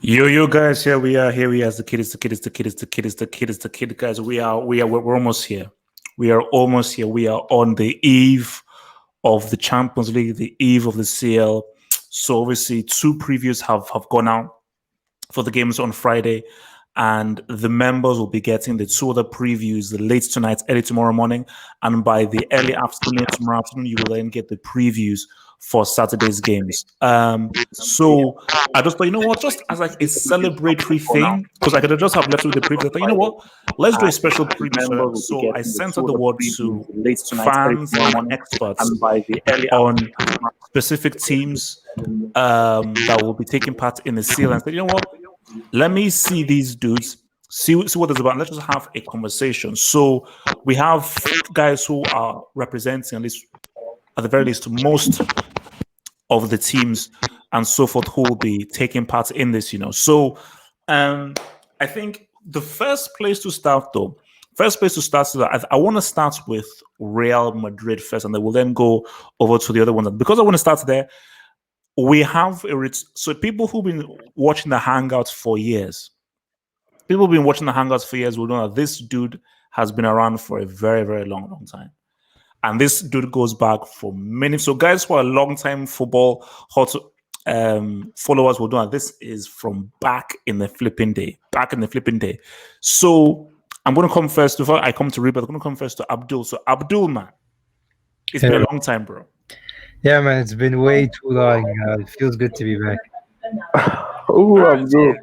Yo guys, here we are as the kid is the kid is the kid is the kid is the kid is the kid, guys. We're almost here. We are almost here. We are on the eve of the Champions League, the eve of the CL. So obviously two previews have gone out for the games on Friday, and the members will be getting the two other previews the late tonight, early tomorrow morning, and by the early afternoon tomorrow afternoon, you will then get the previews for Saturday's games. So I just thought, you know what, just as like a celebratory thing, because I could have just have left with the preview. I thought, you know what, let's do a special preview. So I sent out the word to fans and experts on specific teams that will be taking part in the seal, and said, you know what, let me see these dudes, see what it's about. Let's just have a conversation. So we have guys who are representing, at the very least, most of the teams and so forth who will be taking part in this, So I think the first place to start, I want to start with Real Madrid first, and then we'll then go over to the other ones. Because I want to start there, we have so people who've been watching the Hangouts for years. People who've been watching the Hangouts for years will know that this dude has been around for a very, very long time. And this dude goes back for many. So guys who are long-time football followers will know that this is from back in the flipping day. So I'm going to come first. Before I come to Rebel, I'm going to come first to Abdul. So Abdul, man, it's been a long time, bro. Yeah, man, it's been way too long. It feels good to be back. Abdul.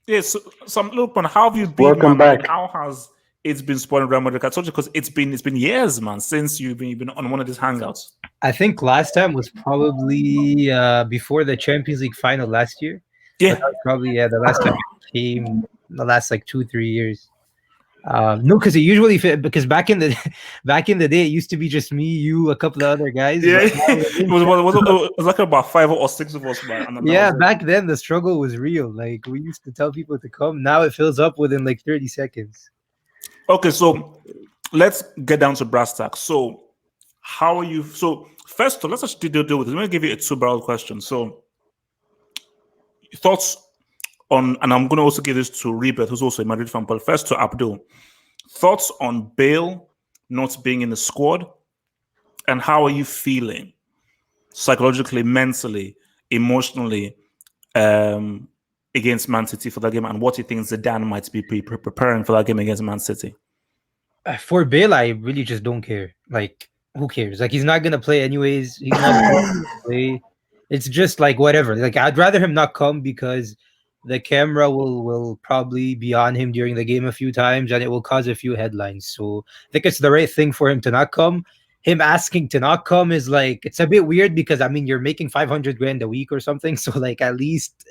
Yeah, so look, man, how have you been? Welcome back. How has it's been spoiling Real Madrid? I told you, because it's been years, man, since you've been on one of these Hangouts. I think last time was probably before the Champions League final last year. Yeah, probably the last time it came, the last like 2-3 years. No, because it usually because back in the day it used to be just me, you, a couple of other guys. Yeah, it was like about 5 or 6 of us, man. Yeah, back then the struggle was real. Like, we used to tell people to come. Now it fills up within like 30 seconds. Okay, so let's get down to brass tacks. So how are you? So first of all, let's just deal with it. Let me give you a two-barrel question. So thoughts on, and I'm going to also give this to Rebeth, who's also a Madrid fan, but first to Abdul. Thoughts on Bale not being in the squad, and how are you feeling psychologically, mentally, emotionally against Man City for that game, and what you think Zidane might be preparing for that game against Man City? For Bale, I really just don't care. Like, who cares? Like, he's not going to play anyways. He's not going to play. It's just like, whatever. Like, I'd rather him not come, because the camera will probably be on him during the game a few times, and it will cause a few headlines. So I think it's the right thing for him to not come. Him asking to not come is like, it's a bit weird, because I mean, you're making 500 grand a week or something. So like, at least,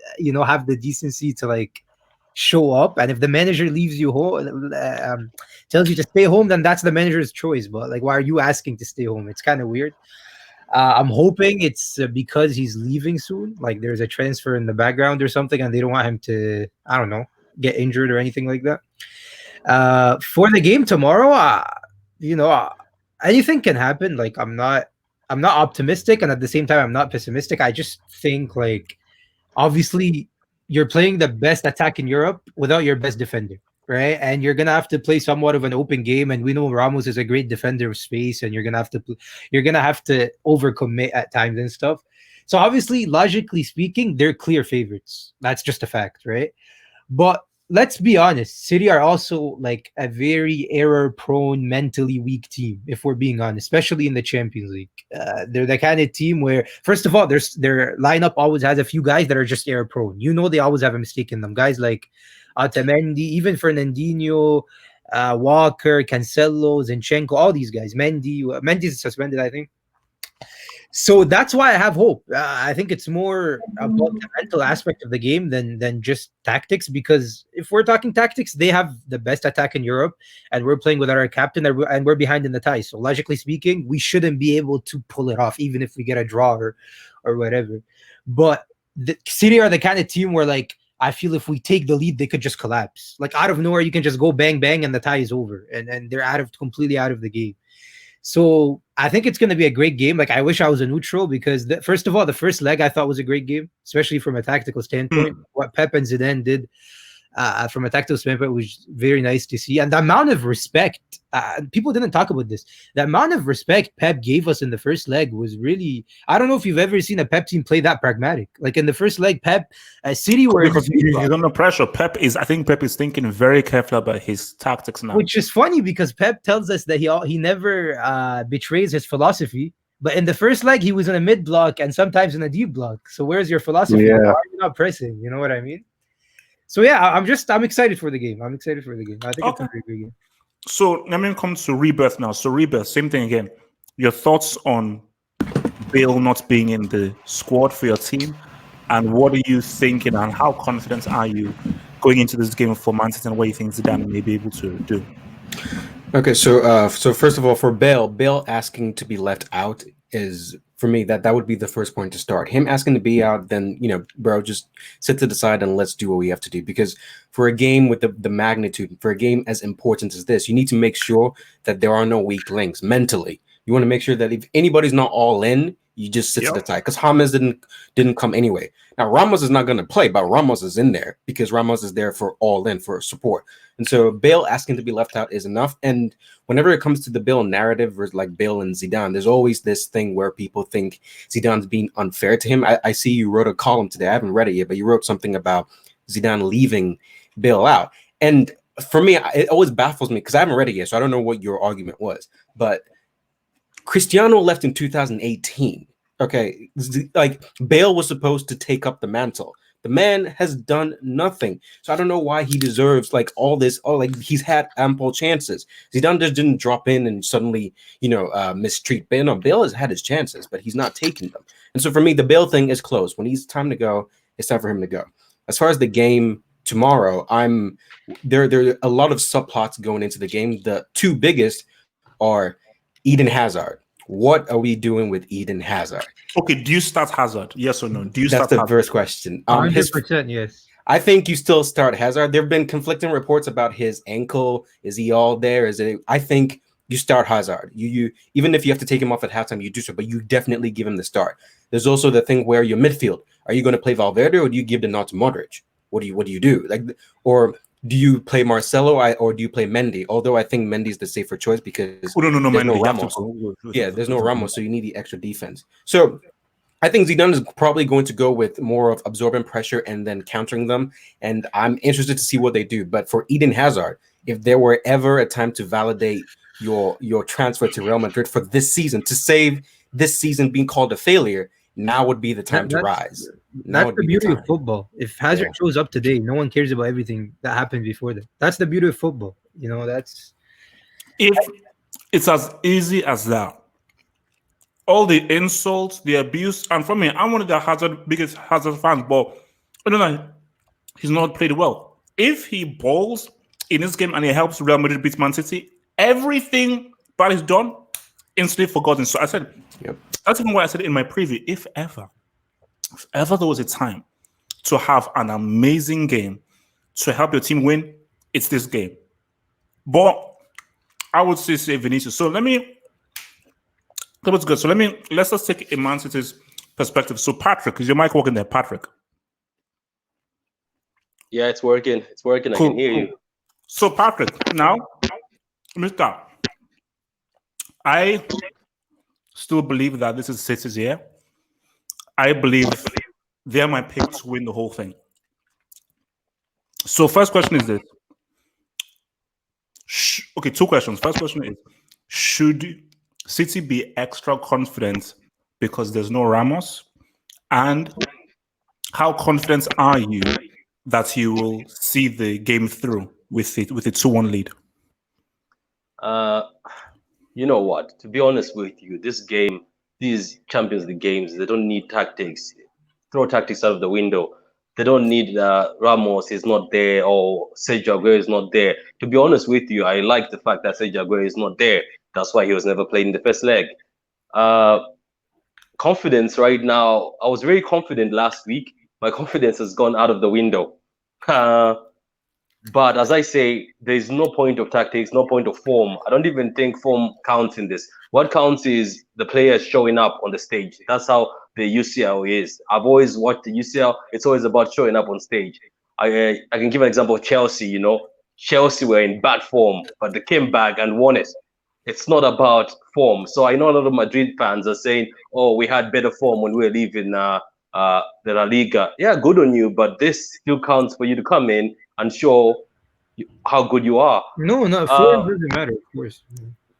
have the decency to like show up. And if the manager leaves you home, tells you to stay home, then that's the manager's choice. But like, why are you asking to stay home? It's kind of weird. I'm hoping it's because he's leaving soon. Like, there's a transfer in the background or something, and they don't want him to, I don't know, get injured or anything like that. For the game tomorrow, anything can happen. Like, I'm not optimistic, and at the same time, I'm not pessimistic. I just think, like, obviously, you're playing the best attack in Europe without your best defender, right? And you're gonna have to play somewhat of an open game. And we know Ramos is a great defender of space, and you're gonna have to overcommit at times and stuff. So obviously, logically speaking, they're clear favorites. That's just a fact, right? But let's be honest, City are also like a very error-prone, mentally weak team, if we're being honest, especially in the Champions League. They're the kind of team where, first of all, their lineup always has a few guys that are just error-prone. They always have a mistake in them. Guys like Otamendi, even Fernandinho, Walker, Cancelo, Zinchenko, all these guys. Mendy's suspended, I think. So that's why I have hope. I think it's more about the mental aspect of the game than just tactics, because if we're talking tactics, they have the best attack in Europe, and we're playing without our captain, and we're behind in the tie. So logically speaking, we shouldn't be able to pull it off, even if we get a draw or whatever. But the City are the kind of team where, like, I feel if we take the lead, they could just collapse. Like, out of nowhere, you can just go bang, bang, and the tie is over, and they're completely out of the game. So I think it's going to be a great game. Like, I wish I was a neutral because, first of all, the first leg I thought was a great game, especially from a tactical standpoint. What Pep and Zidane did from a tactical standpoint was very nice to see. And the amount of respect, people didn't talk about this. The amount of respect Pep gave us in the first leg was really, I don't know if you've ever seen a Pep team play that pragmatic. Like in the first leg, Pep, City were because he's under pressure. I think Pep is thinking very carefully about his tactics now. Which is funny because Pep tells us that he never betrays his philosophy. But in the first leg, he was in a mid block and sometimes in a deep block. So where's your philosophy? Yeah. Why are you not pressing? You know what I mean? So yeah, I'm excited for the game. I think it's a very good game. So let me come to Rebirth now. So Rebirth, same thing again. Your thoughts on Bale not being in the squad for your team, and what are you thinking, and how confident are you going into this game for Man City, and what you think Zidane may be able to do? Okay, so first of all, for Bale asking to be left out is, for me, that would be the first point to start. Him asking to be out, then, bro, just sit to the side and let's do what we have to do. Because for a game with the magnitude, for a game as important as this, you need to make sure that there are no weak links mentally. You want to make sure that if anybody's not all in, you just sit to the side. Because James didn't come anyway. Now, Ramos is not going to play, but Ramos is in there because Ramos is there for all in, for support. And so Bale asking to be left out is enough. And whenever it comes to the Bale narrative versus like Bale and Zidane, there's always this thing where people think Zidane's being unfair to him. I see you wrote a column today. I haven't read it yet, but you wrote something about Zidane leaving Bale out. And for me, it always baffles me because I haven't read it yet, so I don't know what your argument was. But Cristiano left in 2018. Okay, like Bale was supposed to take up the mantle. The man has done nothing. So I don't know why he deserves like all this. Oh, like he's had ample chances. Zidane just didn't drop in and suddenly, mistreat Bale. No, Bale has had his chances, but he's not taking them. And so for me, the Bale thing is closed. When he's time to go, it's time for him to go. As far as the game tomorrow, there are a lot of subplots going into the game. The two biggest are Eden Hazard. What are we doing with Eden Hazard? Okay, do you start Hazard? Yes or no? That's the first question. 100%, yes. I think you still start Hazard. There have been conflicting reports about his ankle. Is he all there? I think you start Hazard. You even if you have to take him off at halftime, you do so, but you definitely give him the start. There's also the thing where your midfield. Are you going to play Valverde or do you give the nod to Modric? What do you do? Or do you play Marcelo or do you play Mendy? Although I think Mendy's the safer choice because there's no Ramos. Yeah, there's no Ramos, so you need the extra defense. So I think Zidane is probably going to go with more of absorbing pressure and then countering them. And I'm interested to see what they do. But for Eden Hazard, if there were ever a time to validate your transfer to Real Madrid for this season, to save this season being called a failure, now would be the time to rise. That's the beauty of football. If Hazard shows up today, no one cares about everything that happened before that. That's the beauty of football. That's if it's as easy as that. All the insults, the abuse, and for me, I'm one of the biggest Hazard fans, but I don't know, he's not played well. If he balls in this game and he helps Real Madrid beat Man City, everything that is done instantly forgotten. So I said, that's even what I said in my preview. If ever there was a time to have an amazing game to help your team win, it's this game. But I would say Vinicius. So that was good. So let's just take a Man City's perspective. So Patrick, is your mic working there, Patrick? Yeah, it's working. It's working. Cool, I can hear you. So Patrick, now, Mr. I still believe that this is City's year. I believe they're my pick to win the whole thing. So first question is this. Okay, two questions. First question is, should City be extra confident because there's no Ramos? And how confident are you that you will see the game through with a 2-1 lead? You know what? To be honest with you, this game, these Champions League games, they don't need tactics. Throw tactics out of the window. They don't need Ramos is not there or Sergio Aguero is not there. To be honest with you, I like the fact that Sergio Aguero is not there. That's why he was never played in the first leg. Confidence right now, I was very confident last week. My confidence has gone out of the window. But as I say, there's no point of tactics, no point of form. I don't even think form counts in this. What counts is the players showing up on the stage. That's how the UCL is. I've always watched the UCL. It's always about showing up on stage. I can give an example of Chelsea. Chelsea were in bad form, but they came back and won it. It's not about form. So I know a lot of Madrid fans are saying, "Oh, we had better form when we were leaving the La Liga." Yeah, good on you, but this still counts for you to come in and show how good you are. No, no, form Uh, doesn't matter, of course.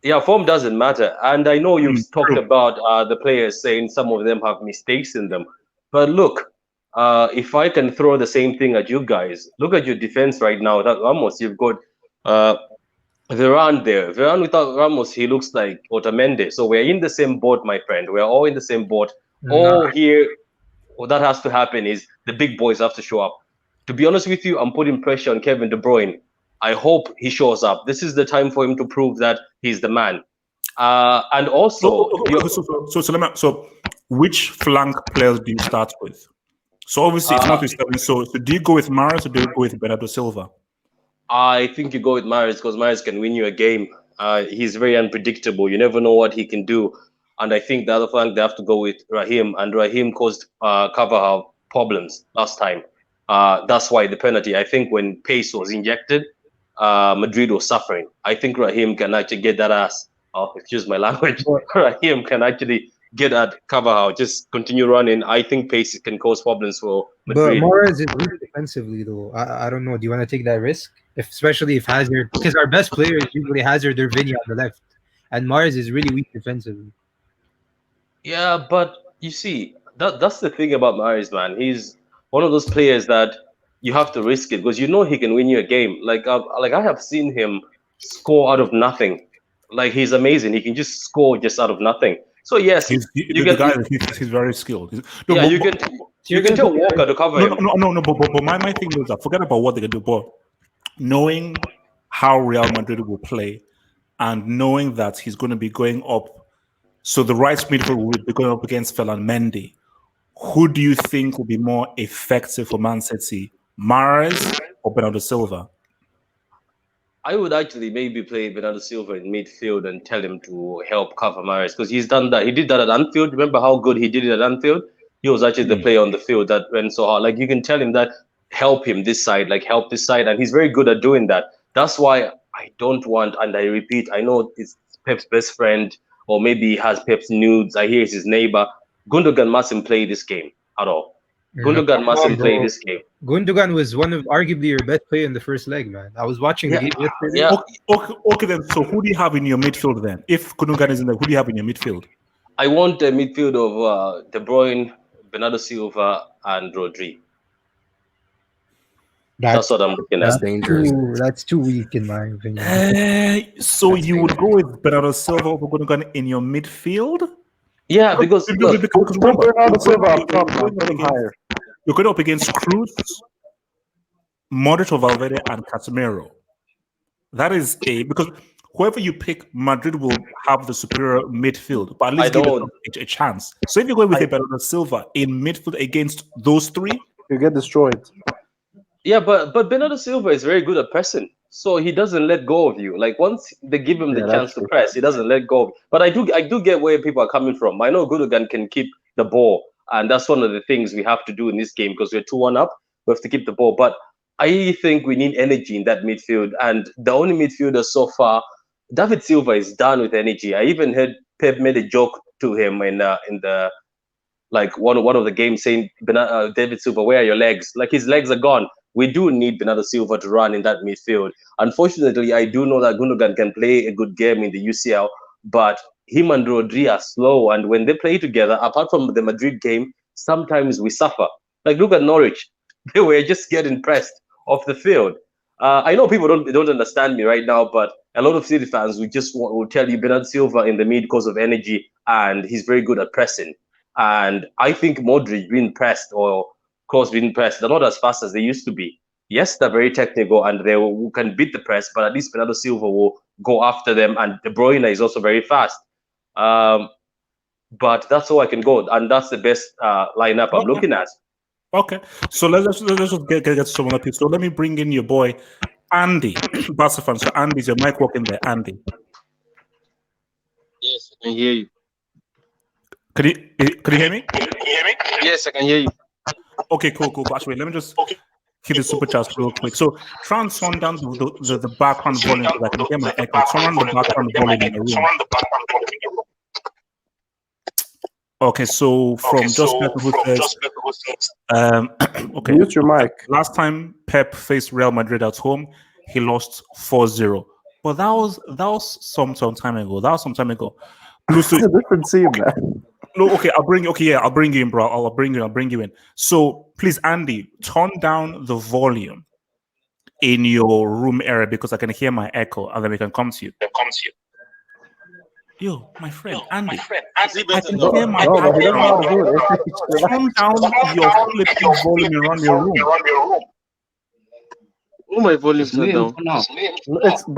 yeah, form doesn't matter. And I know you've talked True. about the players saying some of them have mistakes in them. But look, if I can throw the same thing at you guys, look at your defense right now. Without Ramos, you've got uh, Varane there. Varane without Ramos, he looks like Otamendi. So we're in the same boat, my friend. We're all in the same boat. Nah, All here, what that has to happen is the big boys have to show up. To be honest with you, I'm putting pressure on Kevin De Bruyne. I hope he shows up. This is the time for him to prove that he's the man. And also, So which flank players do you start with? So obviously it's not with seven. So do you go with Maris or do you go with Bernardo Silva? I think you go with Mahrez because Mahrez can win you a game. He's very unpredictable. You never know what he can do. And I think the other flank they have to go with Raheem, and Raheem caused Carvajal problems last time. That's why the penalty. I think when pace was injected, Madrid was suffering. I think Raheem can actually get that ass. Oh, excuse my language. But- Raheem can actually get at Carvajal. Just continue running. I think pace can cause problems for but Madrid. Mahrez is weak defensively, though. I don't know. Do you want to take that risk? Especially if Hazard, because our best player is usually Hazard or Vinny on the left, and Mahrez is really weak defensively. Yeah, but you see, that's the thing about Mahrez, man. He's one of those players that you have to risk it because you know he can win you a game. Like I have seen him score out of nothing. Like he's amazing. He can just score just out of nothing. So yes, you The can. guy. He's very skilled. No, Yeah, but- you can. You can tell Walker to cover him. no. But my thing is that forget about what they can do. But knowing how Real Madrid will play and knowing that he's going to be going up, so the right midfield will be going up against Ferland Mendy. Who do you think will be more effective for Man City, Mahrez or Bernardo Silva? I would actually maybe play Bernardo Silva in midfield and tell him to help cover Mahrez because he's done that. He did that at Anfield. Remember how good he did it at Anfield? He was actually the player on the field that went so hard. Like you can tell him that help him this side, like help this side, and he's very good at doing that. That's why I don't want, and I repeat, I know it's Pep's best friend, or maybe he has Pep's nudes. I hear it's his neighbor. Gundogan mustn't play this game at all. Gundogan mustn't play this game. Gundogan was one of arguably your best player in the first leg, man. I was watching the game yesterday. Yeah. Okay, then. So who do you have in your midfield then? If Gundogan is in there, who do you have in your midfield? I want a midfield of De Bruyne, Bernardo Silva, and Rodri. That's what I'm looking at. That's dangerous. That's too weak in my opinion. So you would go with Bernardo Silva over Gundogan in your midfield? Yeah, because look, Because remember, Bernardo Silva you're up top, man. going up Put him against- higher. you're going up against Cruz, Modric, or Valverde, and Casemiro. That is because whoever you pick, Madrid will have the superior midfield, but at least give don't. it a chance. So if you're going with a Bernardo Silva in midfield against those three, You get destroyed. yeah, but Bernardo Silva is very good at pressing, so he doesn't let go of you. Like once they give him the Yeah, chance that's to true. press, he doesn't let go. But I do get where people are coming from. I know Gundogan can keep the ball, and that's one of the things we have to do in this game because we're 2-1 up. We have to keep the ball, but I think we need energy in that midfield, and the only midfielder so far, David Silva, is done with energy. I even heard Pep made a joke to him in the like one of the games saying, David Silva, where are your legs? Like his legs are gone. We do need Bernardo Silva to run in that midfield. Unfortunately, I do know that Gundogan can play a good game in the UCL, but him and Rodri are slow. And when they play together, apart from the Madrid game, sometimes we suffer. Like look at Norwich. They were just getting pressed off the field. I know people don't understand me right now, but a lot of City fans will tell you Bernardo Silva in the mid because of energy, and he's very good at pressing. And I think Modric being pressed or Kroos being pressed, they're not as fast as they used to be. Yes, they're very technical and can beat the press, but at least Bernardo Silva will go after them, and De Bruyne is also very fast. But that's all I can go, and that's the best lineup I'm looking at. okay. So let's just get someone up here. So let me bring in your boy Andy, Barca fan. So Andy, is your mic working there? Andy, Yes, I can hear you. could you hear me? Yes, I can hear you. Okay, cool. Actually, let me just hit the super chats real quick. So try and turn down the background volume because I can hear my echo. Turn on the background volume in the room. Okay, so from just who says, okay, Mute your mic. last time Pep faced Real Madrid at home, he lost 4-0. But that was some time ago. That was some time ago. It's a different team, man. No, okay, I'll bring you in, bro. I'll bring you in. So please, Andy, turn down the volume in your room area because I can hear my echo, and then we can come to you. Yo, my friend, Andy. I can hear my No, but he doesn't know how to do it. turn down your flipping volume around your room. Oh, my volume's not down. It's an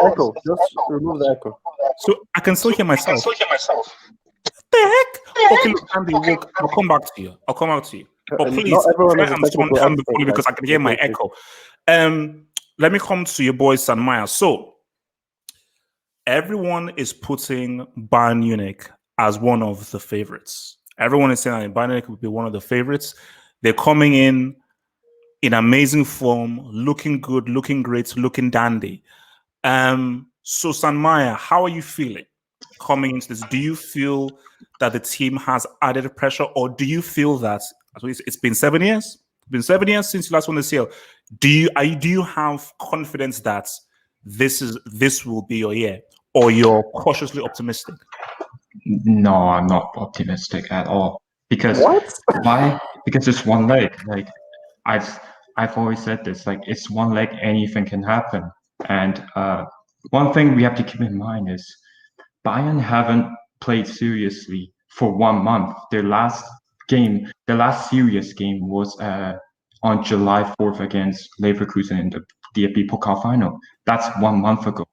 echo. Just remove the echo. So I can still hear myself. What the heck? Okay, look, Andy, look, I'll come back to you. But please, Not everyone try is a and turn technical down the expert, volume because I can hear my okay. echo. Let me come to your boy San Maya. So everyone is putting Bayern Munich as one of the favorites. Everyone is saying that Bayern Munich will be one of the favorites. They're coming in amazing form, looking good, looking great, looking dandy. So San Maya, how are you feeling coming into this? Do you feel that the team has added pressure, or do you feel that it's been 7 years? It's been 7 years since you last won the CL. Do you have confidence that this will be your year, or you're cautiously optimistic? No, I'm not optimistic at all. Because What? why? Because it's one leg. Like I've always said this. Like it's one leg, anything can happen. And one thing we have to keep in mind is Bayern haven't played seriously for 1 month. Their last serious game was on July 4th against Leverkusen in the DFB Pokal final. That's 1 month ago.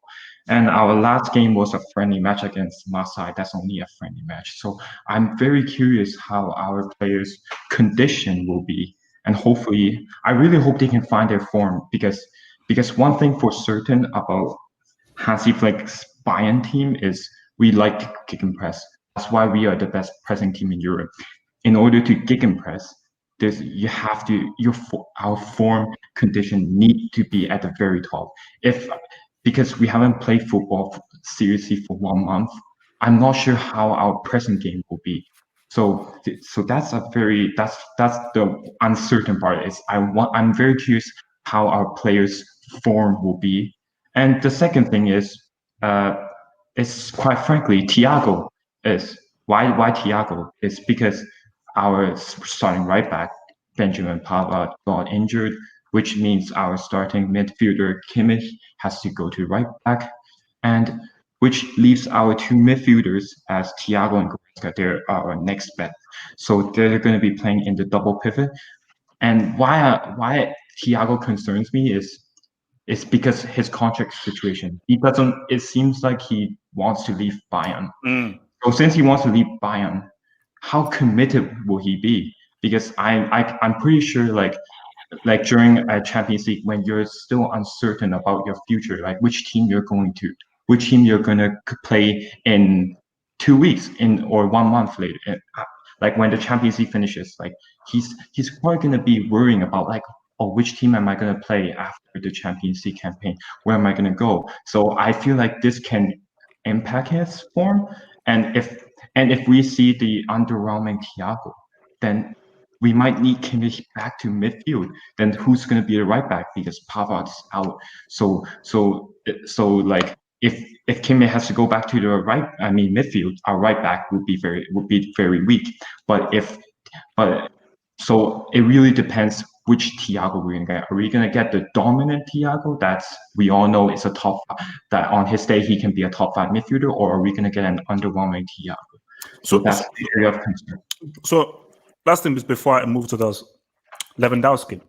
And our last game was a friendly match against Marseille. That's only a friendly match. So I'm very curious how our players' condition will be. And hopefully, I really hope they can find their form because one thing for certain about Hansi Flick's Bayern team is we like to kick and press. That's why we are the best pressing team in Europe. In order to kick and press, our form condition need to be at the very top. Because we haven't played football seriously for 1 month, I'm not sure how our pressing game will be. So that's the uncertain part. I'm very curious how our players' form will be. And the second thing is quite frankly, Thiago is why Thiago is because our starting right back Benjamin Pavard got injured, which means our starting midfielder Kimmich has to go to right back, and which leaves our two midfielders as Thiago and Goretzka. They're our next bet. So they're going to be playing in the double pivot. And why Thiago concerns me is because his contract situation. It seems like he wants to leave Bayern. So since he wants to leave Bayern, how committed will he be? Because I'm pretty sure like during a Champions League when you're still uncertain about your future, like which team you're going to play in 2 weeks or 1 month later, like when the Champions League finishes, like he's probably going to be worrying about like, oh, which team am I going to play after the Champions League campaign? Where am I going to go? So I feel like this can impact his form, and if we see the underwhelming Thiago, then we might need Kimmich back to midfield. Then who's going to be the right back because Pavard's out? So like if Kimmich has to go back to the midfield, our right back would be very weak. So it really depends which Thiago we're going to get. Are we going to get the dominant Thiago we all know is that on his day he can be a top 5 midfielder, or are we going to get an underwhelming Thiago? So that's the area of concern. So last thing is before I move to those, Lewandowski.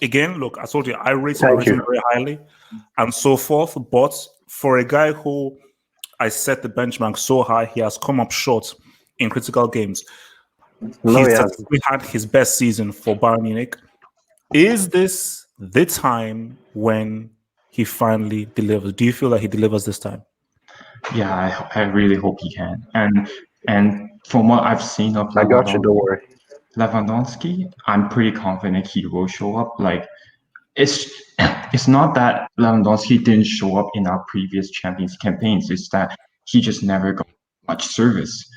Again, look, I told you I rate him very highly and so forth. But for a guy who I set the benchmark so high, he has come up short in critical games. He's had his best season for Bayern Munich. Is this the time when he finally delivers? Do you feel like he delivers this time? Yeah, I really hope he can. And from what I've seen of I got you. Don't worry. Lewandowski, I'm pretty confident he will show up. Like it's it's not that Lewandowski didn't show up in our previous Champions campaigns. It's that he just never got much service.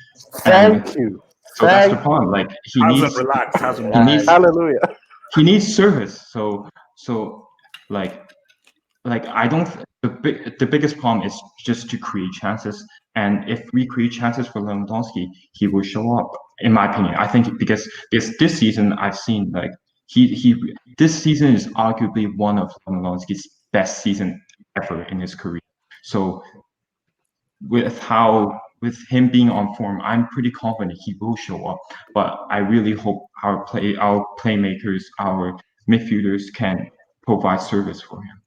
And Thank you. so that's the Thank problem. Like he Hasn't needs relaxed. Hasn't he needs relaxed. Hallelujah. he needs service. So like I don't the biggest problem is just to create chances. And if we create chances for Lewandowski, he will show up. In my opinion, I think because this season I've seen like he this season is arguably one of Lewandowski's best season ever in his career. So with him being on form, I'm pretty confident he will show up. But I really hope our playmakers, our midfielders can provide service for him.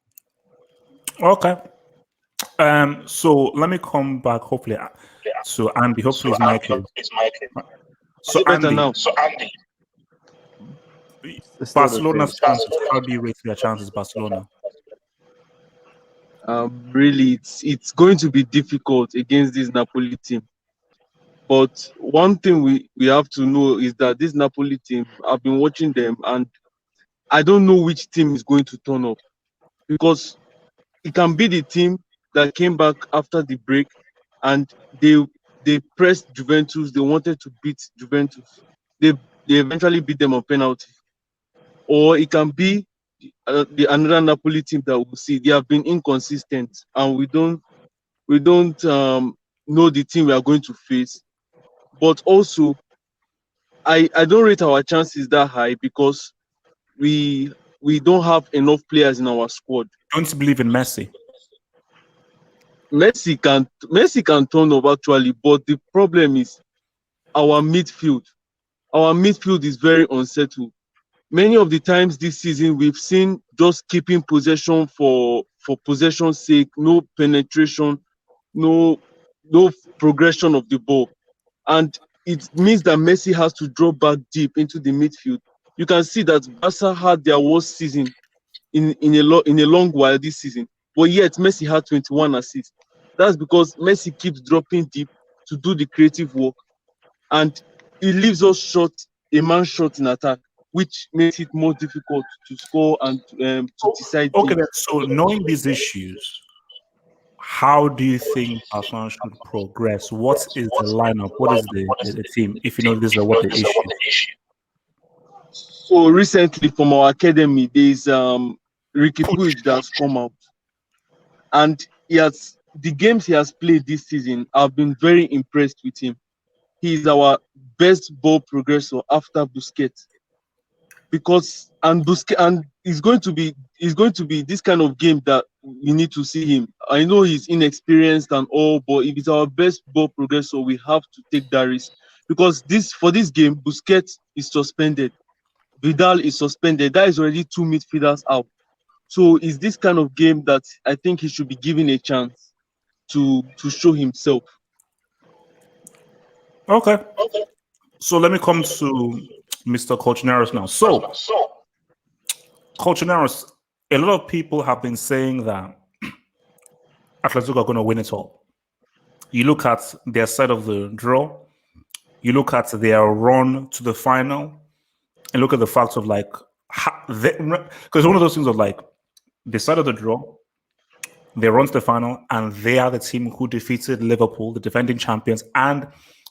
Okay. So let me come back. Hopefully, so Andy. Hopefully, his mic is. So Better Andy, now. It's still the Barcelona's same. chances. How do you rate their chances, Barcelona? Really, it's going to be difficult against this Napoli team. But one thing we have to know is that this Napoli team, I've been watching them, and I don't know which team is going to turn up, because it can be the team that came back after the break and they pressed Juventus. They wanted to beat Juventus. They eventually beat them on penalty. Or it can be the another Napoli team that we'll see. They have been inconsistent, and we don't know the team we are going to face. But also, I don't rate our chances that high, because we don't have enough players in our squad. Don't you believe in Messi? Messi can turn up actually, but the problem is our midfield. Our midfield is very unsettled. Many of the times this season we've seen just keeping possession for possession's sake, no penetration, no progression of the ball, and it means that Messi has to drop back deep into the midfield. You can see that Barca had their worst season in a long while this season, but yet Messi had 21 assists. That's because Messi keeps dropping deep to do the creative work, and it leaves us short, a man short in attack, which makes it more difficult to score and to decide Okay, games. so knowing these issues, how do you think Barcelona should progress? What is the lineup? What is the team? If you know these are what the issues. So recently from our academy, there's Ricky Puig that's come out, and the games he has played this season, I've been very impressed with him. He is our best ball progressor after Busquets, because it's going to be this kind of game that we need to see him. I know he's inexperienced and all, but if it's our best ball progressor, we have to take that risk, because for this game, Busquets is suspended, Vidal is suspended. That is already 2 midfielders out. So it's this kind of game that I think he should be given a chance to show himself. Okay. So let me come to Mr. Colchoneros now. So, Colchoneros, a lot of people have been saying that Atletico are going to win it all. You look at their side of the draw, you look at their run to the final, and look at the fact of like, because one of those things of like, the side of the draw, they run to the final, and they are the team who defeated Liverpool, the defending champions, and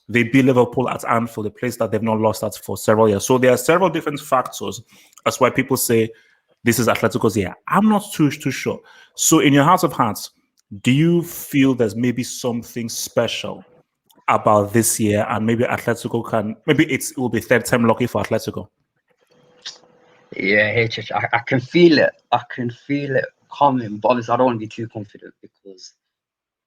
they beat Liverpool at Anfield, a place that they've not lost at for several years. So there are several different factors. That's why people say this is Atletico's year. I'm not too sure. So in your heart of hearts, do you feel there's maybe something special about this year, and maybe Atletico it will be third time lucky for Atletico? Yeah, I can feel it. I can feel it coming, but obviously I don't want to be too confident, because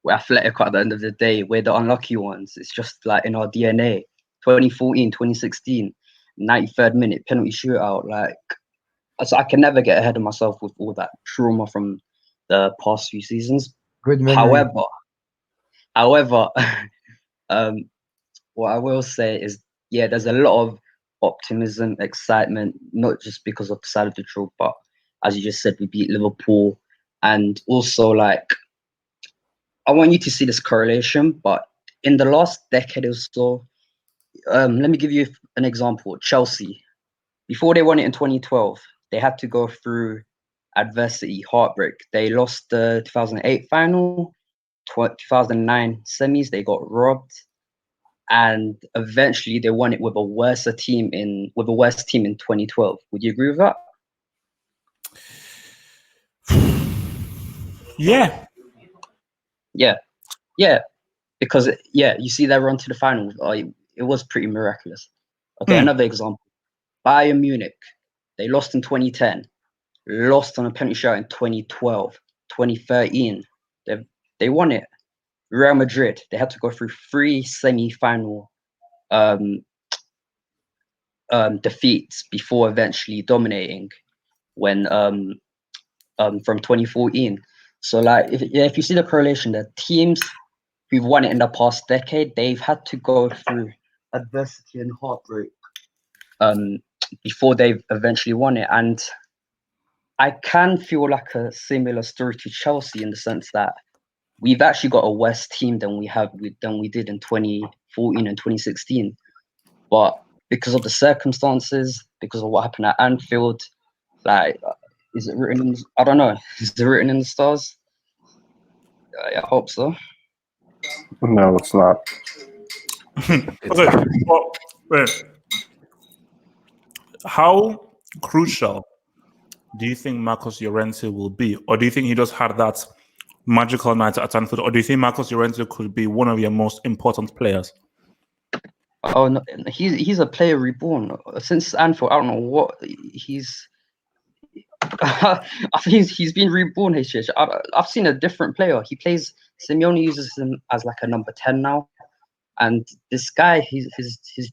we're Atletico at the end of the day. We're the unlucky ones. It's just like in our DNA. 2014, 2016, 93rd minute penalty shootout. Like, so I can never get ahead of myself with all that trauma from the past few seasons. Good memory. However, what I will say is, yeah, there's a lot of optimism, excitement, not just because of the side of the draw, but as you just said, we beat Liverpool, and also like I want you to see this correlation, but in the last decade or so, let me give you an example. Chelsea, before they won it in 2012, they had to go through adversity, heartbreak. They lost the 2008 final, 2009 semis. They got robbed, and eventually they won it with a worse team in 2012. Would you agree with that? Yeah. Yeah, because you see their run to the final. It was pretty miraculous. Okay, another example: Bayern Munich. They lost in 2010, lost on a penalty shootout in 2012, 2013. They won it. Real Madrid. They had to go through 3 semi-final defeats before eventually dominating when from 2014. So like if you see the correlation, the teams who've won it in the past decade, they've had to go through adversity and heartbreak before they've eventually won it. And I can feel like a similar story to Chelsea in the sense that we've actually got a worse team than we did in 2014 and 2016. But because of the circumstances, because of what happened at Anfield, like, is it written in, I don't know, is it written in the stars? I hope so. No, it's not. Okay. Well, wait. How crucial do you think Marcos Llorente will be? Or do you think he just had that magical night at Anfield? Or do you think Marcos Llorente could be one of your most important players? Oh no, he's a player reborn since Anfield. I don't know what he's. I think he's been reborn. I've seen a different player. He plays. Simeone uses him as like a number 10 now, and this guy, his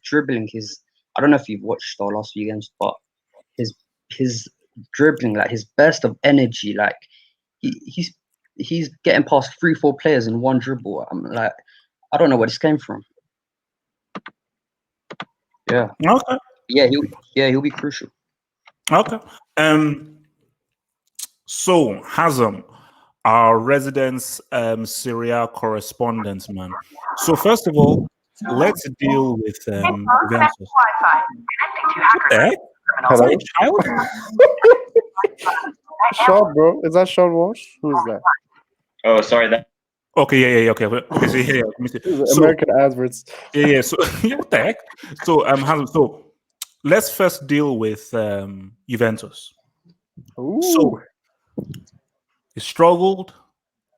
dribbling, I don't know if you've watched our last few games, but his dribbling, like his burst of energy, like he's getting past 3-4 players in one dribble. I'm like, I don't know where this came from. Yeah. Okay. He'll be crucial. Okay. So Hazem, our residence Syria correspondent, man. So first of all, let's deal with Juventus. Eh? Hello? Is that a child? Sean, bro. Is that Sean Walsh? Who is that? Oh, sorry. That Okay, yeah. Okay, so yeah. Let me see. So, American adverts. yeah. So yeah, what the heck? So Hazem, so let's first deal with Juventus. Ooh. So it struggled.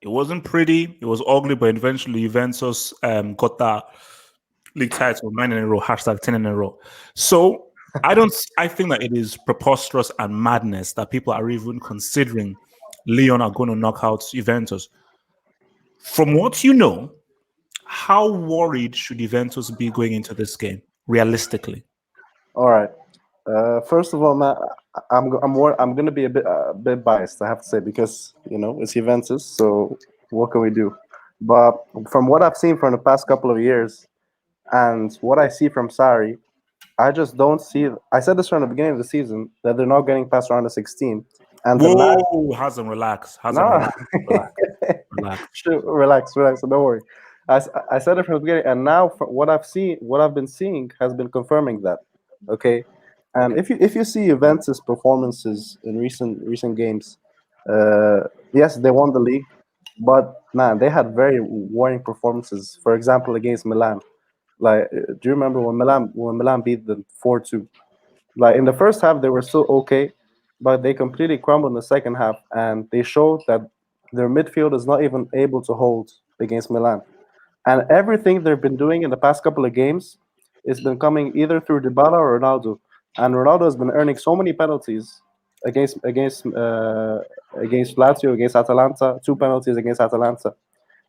It wasn't pretty. It was ugly, but eventually Juventus got that league title 9 in a row, hashtag 10 in a row. So I think that it is preposterous and madness that people are even considering Lyon are going to knock out Juventus. From what you know, how worried should Juventus be going into this game, realistically? All right. First of all, Matt, I'm going to be a bit biased, I have to say, because it's Juventus. So what can we do? But from what I've seen from the past couple of years, and what I see from Sarri, I just don't see. I said this from the beginning of the season that they're not getting past round of 16. And whoa, Hazem, relax. Relax. Sure, relax. Don't worry. I said it from the beginning, and now what I've been seeing has been confirming that. Okay, and if you see Juventus' performances in recent games, yes, they won the league, but man, they had very worrying performances. For example, against Milan. Like, do you remember when Milan beat them 4-2? Like, in the first half, they were still okay, but they completely crumbled in the second half, and they showed that their midfield is not even able to hold against Milan. And everything they've been doing in the past couple of games has been coming either through Dybala or Ronaldo. And Ronaldo has been earning so many penalties against Lazio, against Atalanta, 2 penalties against Atalanta.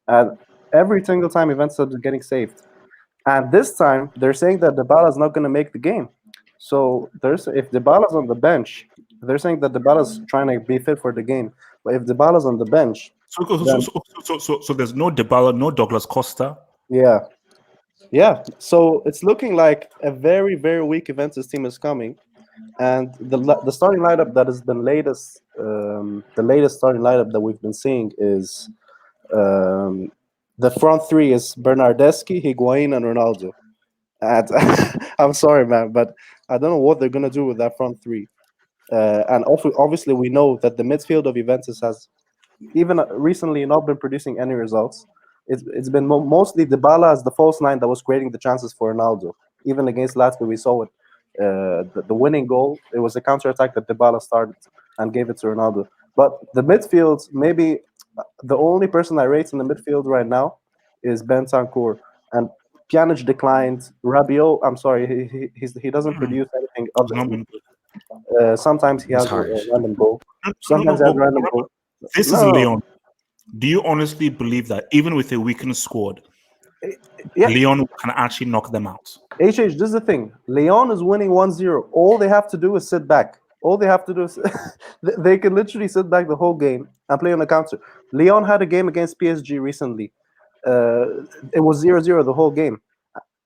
And every single time Juventus is getting saved. And this time, they're saying that Dybala is not going to make the game. So if Dybala's on the bench, they're saying that Dybala's trying to be fit for the game. But if Dybala's on the bench... So there's no Dybala, no Douglas Costa? Yeah. So it's looking like a very, very weak Juventus team is coming. And the starting lineup that has been the latest starting lineup that we've been seeing is the front three is Bernardeschi, Higuain, and Ronaldo. And I'm sorry, man, but I don't know what they're gonna do with that front three. And obviously, we know that the midfield of Juventus has even recently not been producing any results. It's been mostly Dybala as the false nine that was creating the chances for Ronaldo. Even against Lazio, we saw it. The winning goal, it was a counter attack that Dybala started and gave it to Ronaldo. But the midfield, maybe the only person I rate in the midfield right now is Bentancur. And Pjanic declined. Rabiot, I'm sorry, he doesn't produce anything It's other. not been good. Sometimes he It's has a harsh. random goal. No, Sometimes he has a but random goal. this is No, Leon. Do you honestly believe that even with a weakened squad, yeah. Leon can actually knock them out? HH, this is the thing. Leon is winning 1-0. All they have to do is sit back. All they have to do is they can literally sit back the whole game and play on the counter. Leon had a game against PSG recently. It was 0-0 the whole game.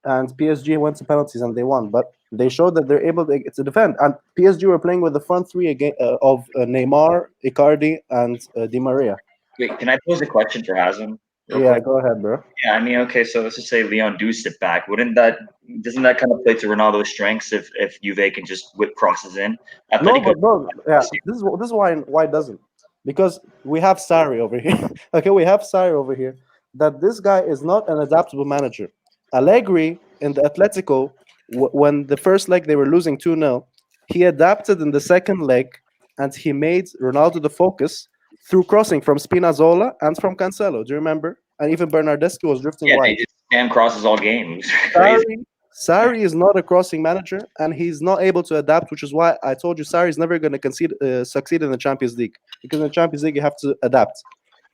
And PSG went to penalties and they won. But they showed that they're able to defend. And PSG were playing with the front three again, of Neymar, Icardi, and Di Maria. Wait, can I pose a question for Hazem? Yeah, go ahead, bro. Yeah, I mean, okay, so let's just say Leon do sit back. Doesn't that kind of play to Ronaldo's strengths if Juve can just whip crosses in? No, Atletico, but no, yeah, this is why it doesn't, because we have Sarri over here. Okay, we have Sarri over here. That this guy is not an adaptable manager. Allegri in the Atletico, when the first leg they were losing 2-0, he adapted in the second leg and he made Ronaldo the focus through crossing from Spinazzola and from Cancelo. Do you remember? And even Bernardeschi was drifting yeah, wide. they just spam crosses all game. Crazy. Sarri is not a crossing manager, and he's not able to adapt, which is why I told you Sarri is never going to succeed in the Champions League, because in the Champions League you have to adapt.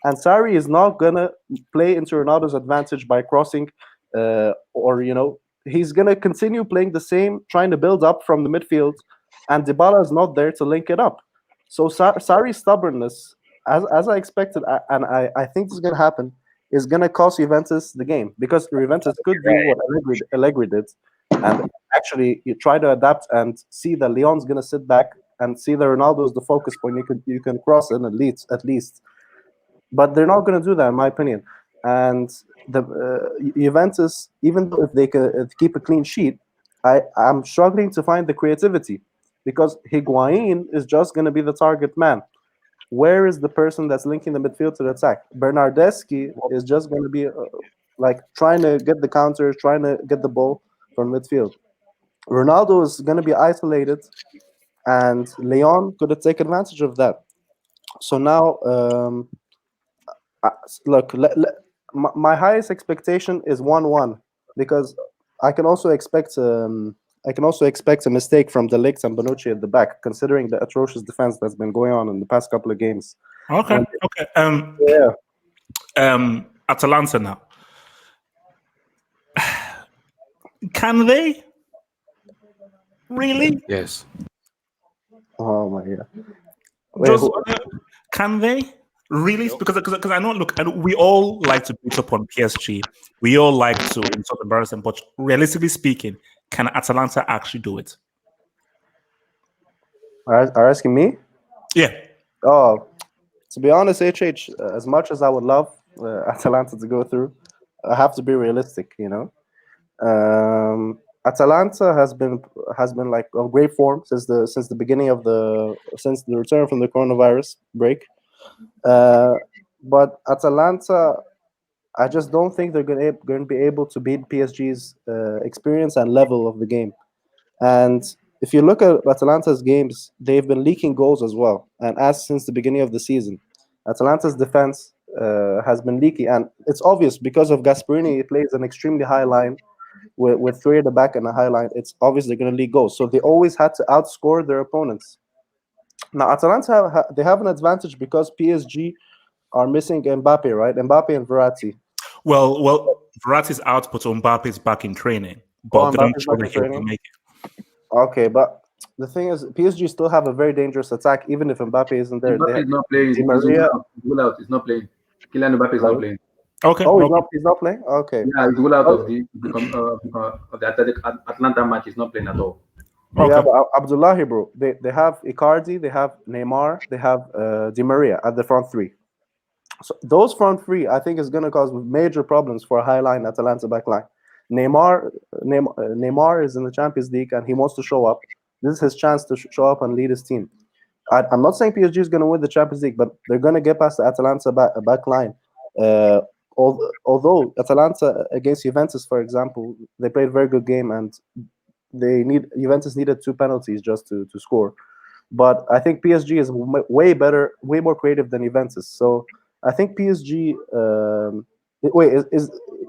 And Sarri is not going to play into Ronaldo's advantage by crossing, he's going to continue playing the same, trying to build up from the midfield, and Dybala is not there to link it up. So Sarri's stubbornness, as I expected, and I think this is going to happen, is going to cost Juventus the game, because Juventus could do what Allegri did and actually you try to adapt and see that Leon's going to sit back and see that Ronaldo is the focus point. You can cross in at least. But they're not going to do that, in my opinion. And the Juventus, even though if they can keep a clean sheet, I'm struggling to find the creativity, because Higuain is just going to be the target man. Where is the person that's linking the midfield to the attack? Bernardeschi is just going to be trying to get the counters, trying to get the ball from midfield. Ronaldo is going to be isolated, and Leon could take advantage of that. So now, look, my highest expectation is 1-1, because I can also expect a mistake from De Ligt and Bonucci at the back, considering the atrocious defense that's been going on in the past couple of games. Okay. Atalanta now. Can they? Really? Yes. Oh my god. Can they? Really? Because I know, look, we all like to beat up on PSG. We all like to insult, embarrass them. But realistically speaking, can Atalanta actually do it? Are asking me? Yeah. Oh, to be honest, HH, as much as I would love Atalanta to go through, I have to be realistic. Atalanta has been like of great form since the beginning of since the return from the coronavirus break. But Atalanta, I just don't think they're going to be able to beat PSG's experience and level of the game. And if you look at Atalanta's games, they've been leaking goals as well. And since the beginning of the season, Atalanta's defense has been leaky, and it's obvious because of Gasperini. He plays an extremely high line with three at the back and a high line. It's obvious they're going to leak goals, so they always had to outscore their opponents. Now Atalanta they have an advantage because PSG are missing Mbappe, right? Mbappe and Verratti. Well, Verratti's out, but Mbappe is back in training. But they don't show that he will make it. Okay, but the thing is, PSG still have a very dangerous attack, even if Mbappe isn't there. Mbappe is not playing. Di Maria, he's out. He's not playing. Kylian Mbappe is not playing. Okay. Oh, he's not playing. Okay. Yeah, he's ruled out of the Atlanta match. He's not playing at all. Yeah, but Abdullahi, bro. They have Icardi, they have Neymar, they have Di Maria at the front three. So those front three, I think, is going to cause major problems for a high line Atalanta back line. Neymar is in the Champions League and he wants to show up. This is his chance to show up and lead his team. I'm not saying PSG is going to win the Champions League, but they're going to get past the Atalanta back line. Although Atalanta against Juventus, for example, they played a very good game and Juventus needed 2 penalties just to score. But I think PSG is way better, way more creative than Juventus. So I think PSG.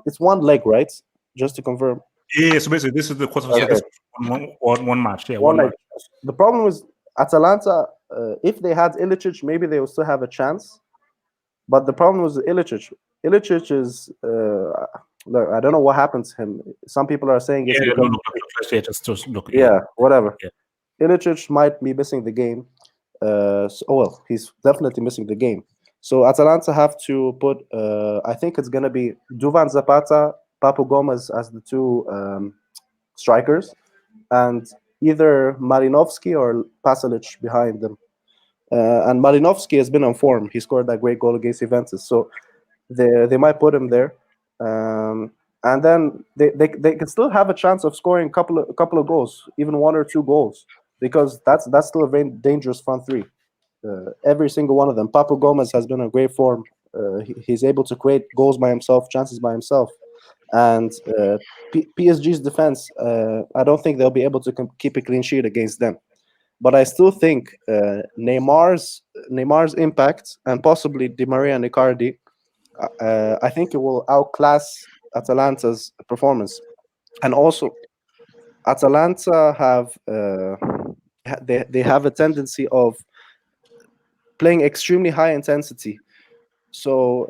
It's one leg, right? Just to confirm. Yeah. So basically, this is the quarter. Okay. One match. Yeah, one match. leg. The problem is Atalanta. If they had Ilicic, maybe they would still have a chance. But the problem was Ilicic. Ilicic is. Look, I don't know what happened to him. Some people are saying it's just look. Yeah, whatever. Yeah. Ilicic might be missing the game. He's definitely missing the game. So Atalanta have to put. I think it's gonna be Duvan Zapata, Papu Gomez as the 2 strikers, and either Marinovsky or Pasalic behind them. And Marinovsky has been on form. He scored that great goal against Juventus, so they might put him there. And then they can still have a chance of scoring a couple of goals, even 1 or 2 goals, because that's still a very dangerous front three. Every single one of them. Papu Gomez has been in great form. He's able to create goals by himself, chances by himself. And PSG's defense, I don't think they'll be able to keep a clean sheet against them. But I still think Neymar's impact and possibly Di Maria and Icardi, I think it will outclass Atalanta's performance. And also, Atalanta have they have a tendency of playing extremely high intensity, so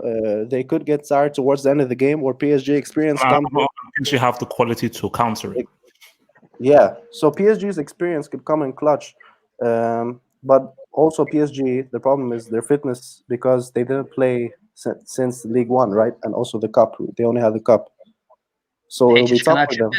they could get tired towards the end of the game. Where PSG experience comes, PSG have the quality to counter it. Yeah, so PSG's experience could come in clutch, but also PSG. The problem is their fitness because they didn't play since League One, right? And also the cup. They only had the cup, so it'll be tough for them.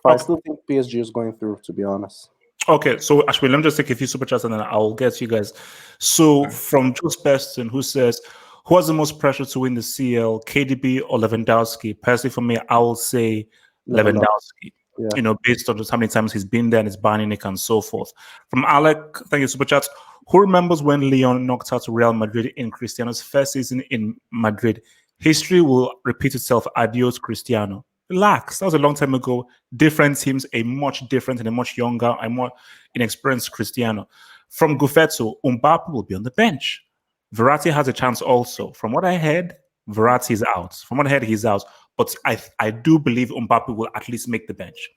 But I still think PSG is going through, to be honest. Okay, so actually, let me just take a few super chats and then I'll get to you guys. So from Joe Beston, who says, who has the most pressure to win the CL, KDB or Lewandowski? Personally, for me, I will say Lewandowski. Yeah. You know, based on just how many times he's been there and his Bayern Munich and so forth. From Alec, thank you, super chats. Who remembers when Leon knocked out Real Madrid in Cristiano's first season in Madrid? History will repeat itself. Adios, Cristiano. Relax. That was a long time ago. Different teams, a much different and a much younger and more inexperienced Cristiano. From Guffetto, Mbappe will be on the bench. Verratti has a chance also. From what I heard, Verratti is out. From what I heard, he's out. But I do believe Mbappe will at least make the bench.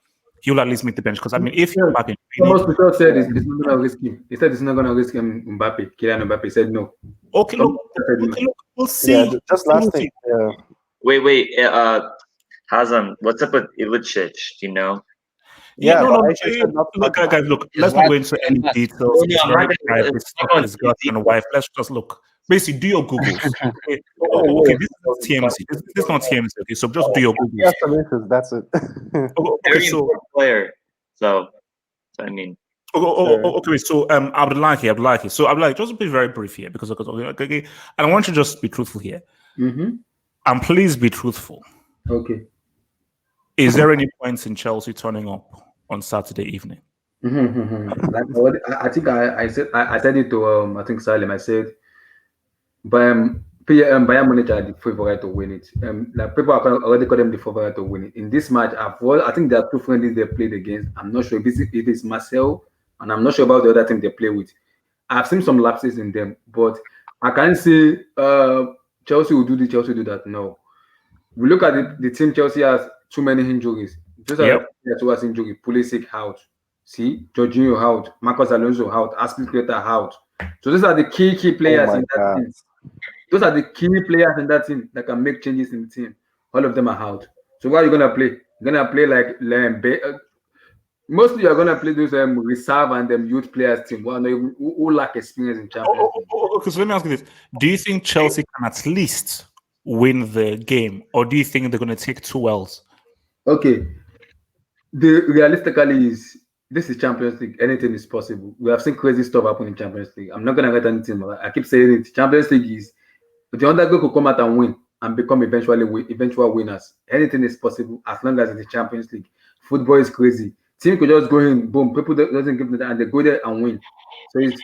He will at least make the bench because I mean, if Mbappe Thomas said it's not going to risk him. He said it's not going to risk him. Kylian Mbappe said no. Okay, look, we'll see. Yeah, just last thing. Wait. Hazan, what's up with Ilicic? Do you know? Yeah, no. Look, guys, look. Let's not go into any details. It's very private stuff with his girlfriend and wife. Let's just look. Basically, do your Googles. Okay, this is TMC. This is not TMC. Okay, so just do your Googles. Yeah, that's it. Very important player. So I mean. Okay, so Abdullahi. So Abdullahi, just be very brief here because okay, and I want you to just be truthful here. Mm-hmm. And please be truthful. Okay. Is there any points in Chelsea turning up on Saturday evening? I think I said it to I think Salim. I said, Bayern Munich are the favorite to win it. Like people already call them the favorite to win it. In this match, I think there are 2 friendlies they played against. I'm not sure if it is Marcel, and I'm not sure about the other team they play with. I've seen some lapses in them, but I can't say Chelsea will do this, Chelsea will do that. No. We look at the team. Chelsea has too many injuries. Just as who has injury, Pulisic out. See, Jorginho out, Marcos Alonso out, Aspilicueta out. So those are the key players in that team. Those are the key players in that team that can make changes in the team. All of them are out. So what are you gonna play? You're gonna play like mostly you're gonna play those reserve and them youth players team who lack experience in Champions League. Okay, so let me ask you this: do you think Chelsea can at least win the game, or do you think they're going to take 2 L's? Okay, the realistically is this is Champions League. Anything is possible. We have seen crazy stuff happen in Champions League. I'm not gonna get anything. But I keep saying it. Champions League is the underdog could come out and win and become eventual winners. Anything is possible as long as it's the Champions League. Football is crazy. Team could just go in, boom. People doesn't give them that, and they go there and win. So it's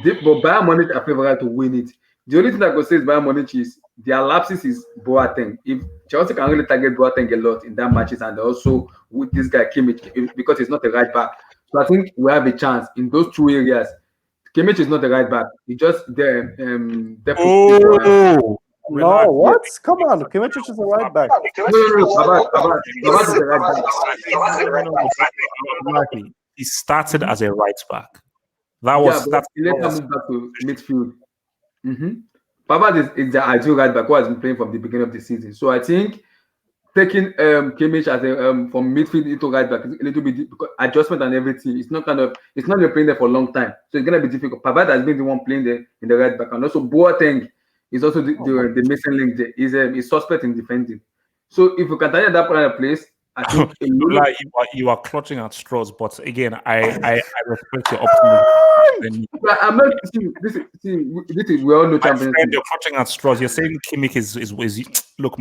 deep. But Bayern Munich are favourite to win it. The only thing I could say is Bayern Munich is their lapses is Boateng. If Chelsea can really target Boateng a lot in that matches, and also with this guy Kimmich because he's not a right back. So I think we have a chance in those two areas. Kimmich is not a right back. He just there. Oh, No, what? Come on, Kimmich is a right back. No, is a right back. He started as a right back. That was but he later moved back to midfield. Pavard is the ideal right back who has been playing from the beginning of the season. So I think taking Kimmich as a from midfield into right back is a little bit because adjustment and everything. It's not been playing there for a long time, so it's gonna be difficult. Pavard has been the one playing there in the right back, and also Boateng is also the missing link there. He's suspect in defending. So if we can target that kind of place, I think you are clutching at straws. But again, I respect your optimism. But I'm not this is we all know Champions League. You're clutching at straws. You're saying Kimmich is look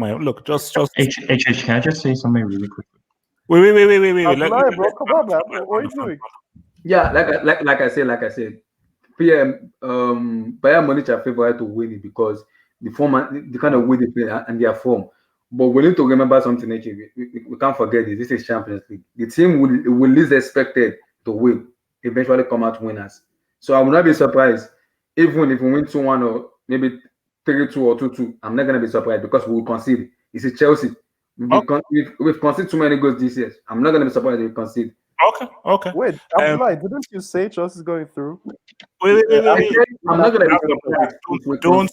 just HH, can I just say something really quickly? Wait. Bro, come on, man. What are you doing? Yeah, like I said, PM Bayern Munich are favourite to win it because the form, the kind of way they play and their form. But we need to remember something. We can't forget this. This is Champions League. The team will least expected to win eventually come out winners. So I will not be surprised even if we win 2-1 or maybe 3-2 or 2-2. I'm not gonna be surprised because we will concede. It's a Chelsea. We've conceded too many goals this year. I'm not gonna be surprised if we concede. Okay. Wait, Abdullah, didn't you say Chelsea's going through? Wait. I'm not gonna be surprised. Don't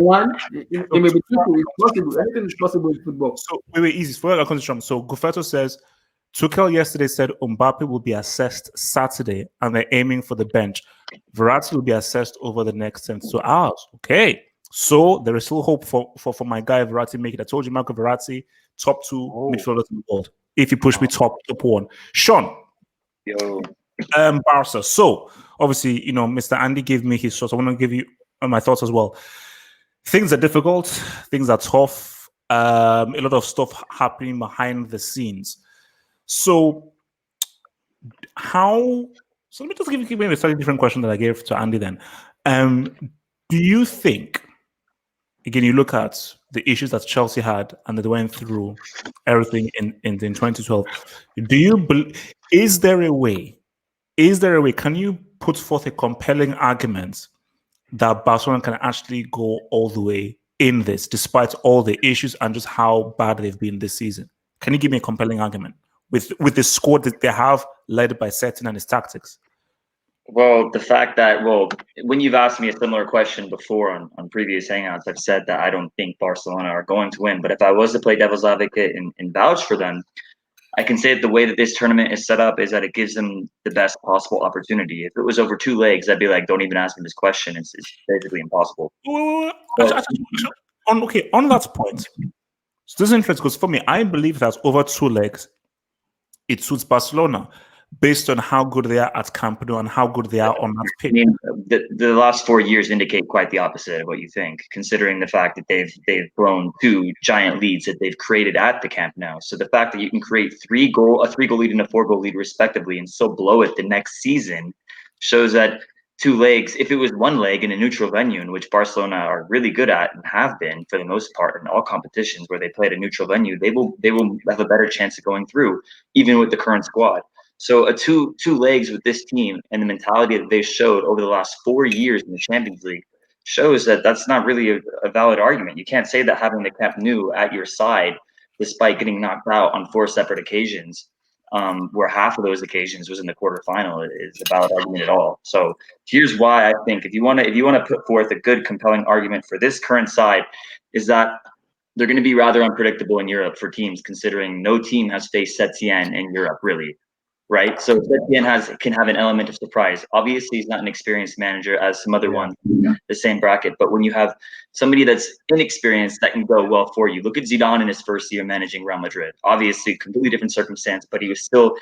one. It may be 2-2. It's possible. Anything is possible in football. So wait, easy for our condition. So Gufeto says Tuchel yesterday said Mbappe will be assessed Saturday and they're aiming for the bench. Verratti will be assessed over the next 72 hours. Okay. So there is still hope for my guy Verratti make it. I told you Marco Verratti, top 2 midfielders in the world. If you push me top 1. Sean. Yo. Barca. So obviously, Mr. Andy gave me his thoughts. I want to give you my thoughts as well. Things are difficult, things are tough, a lot of stuff happening behind the scenes. So let me just give you a slightly different question that I gave to Andy then. Do you think, again, you look at the issues that Chelsea had and they went through everything in 2012, is there a way, can you put forth a compelling argument that Barcelona can actually go all the way in this, despite all the issues and just how bad they've been this season? Can you give me a compelling argument with the squad that they have, led by Settin and his tactics? Well, the fact that, when you've asked me a similar question before on previous Hangouts, I've said that I don't think Barcelona are going to win. But if I was to play devil's advocate and vouch for them, I can say that the way that this tournament is set up is that it gives them the best possible opportunity. If it was over 2 legs, I'd be like, don't even ask me this question. It's basically impossible. On that point, so this is interesting because for me, I believe that over 2 legs, it suits Barcelona based on how good they are at Camp Nou and how good they are on that pitch. I mean, the last 4 years indicate quite the opposite of what you think, considering the fact that they've blown 2 giant leads that they've created at the Camp Nou. So the fact that you can create a 3-goal lead and a 4-goal lead respectively and still blow it the next season shows that 2 legs, if it was 1 leg in a neutral venue, in which Barcelona are really good at and have been for the most part in all competitions where they play at a neutral venue, they will have a better chance of going through, even with the current squad. So a two legs with this team and the mentality that they showed over the last 4 years in the Champions League shows that that's not really a valid argument. You can't say that having the Camp Nou at your side, despite getting knocked out on 4 separate occasions, where half of those occasions was in the quarterfinal, is a valid argument at all. So here's why I think if you want to put forth a good, compelling argument for this current side, is that they're going to be rather unpredictable in Europe for teams, considering no team has faced Setien in Europe really. Right, so Setien can have an element of surprise. Obviously, he's not an experienced manager as some other ones in the same bracket. But when you have somebody that's inexperienced that can go well for you, look at Zidane in his first year managing Real Madrid. Obviously, completely different circumstance, but he was still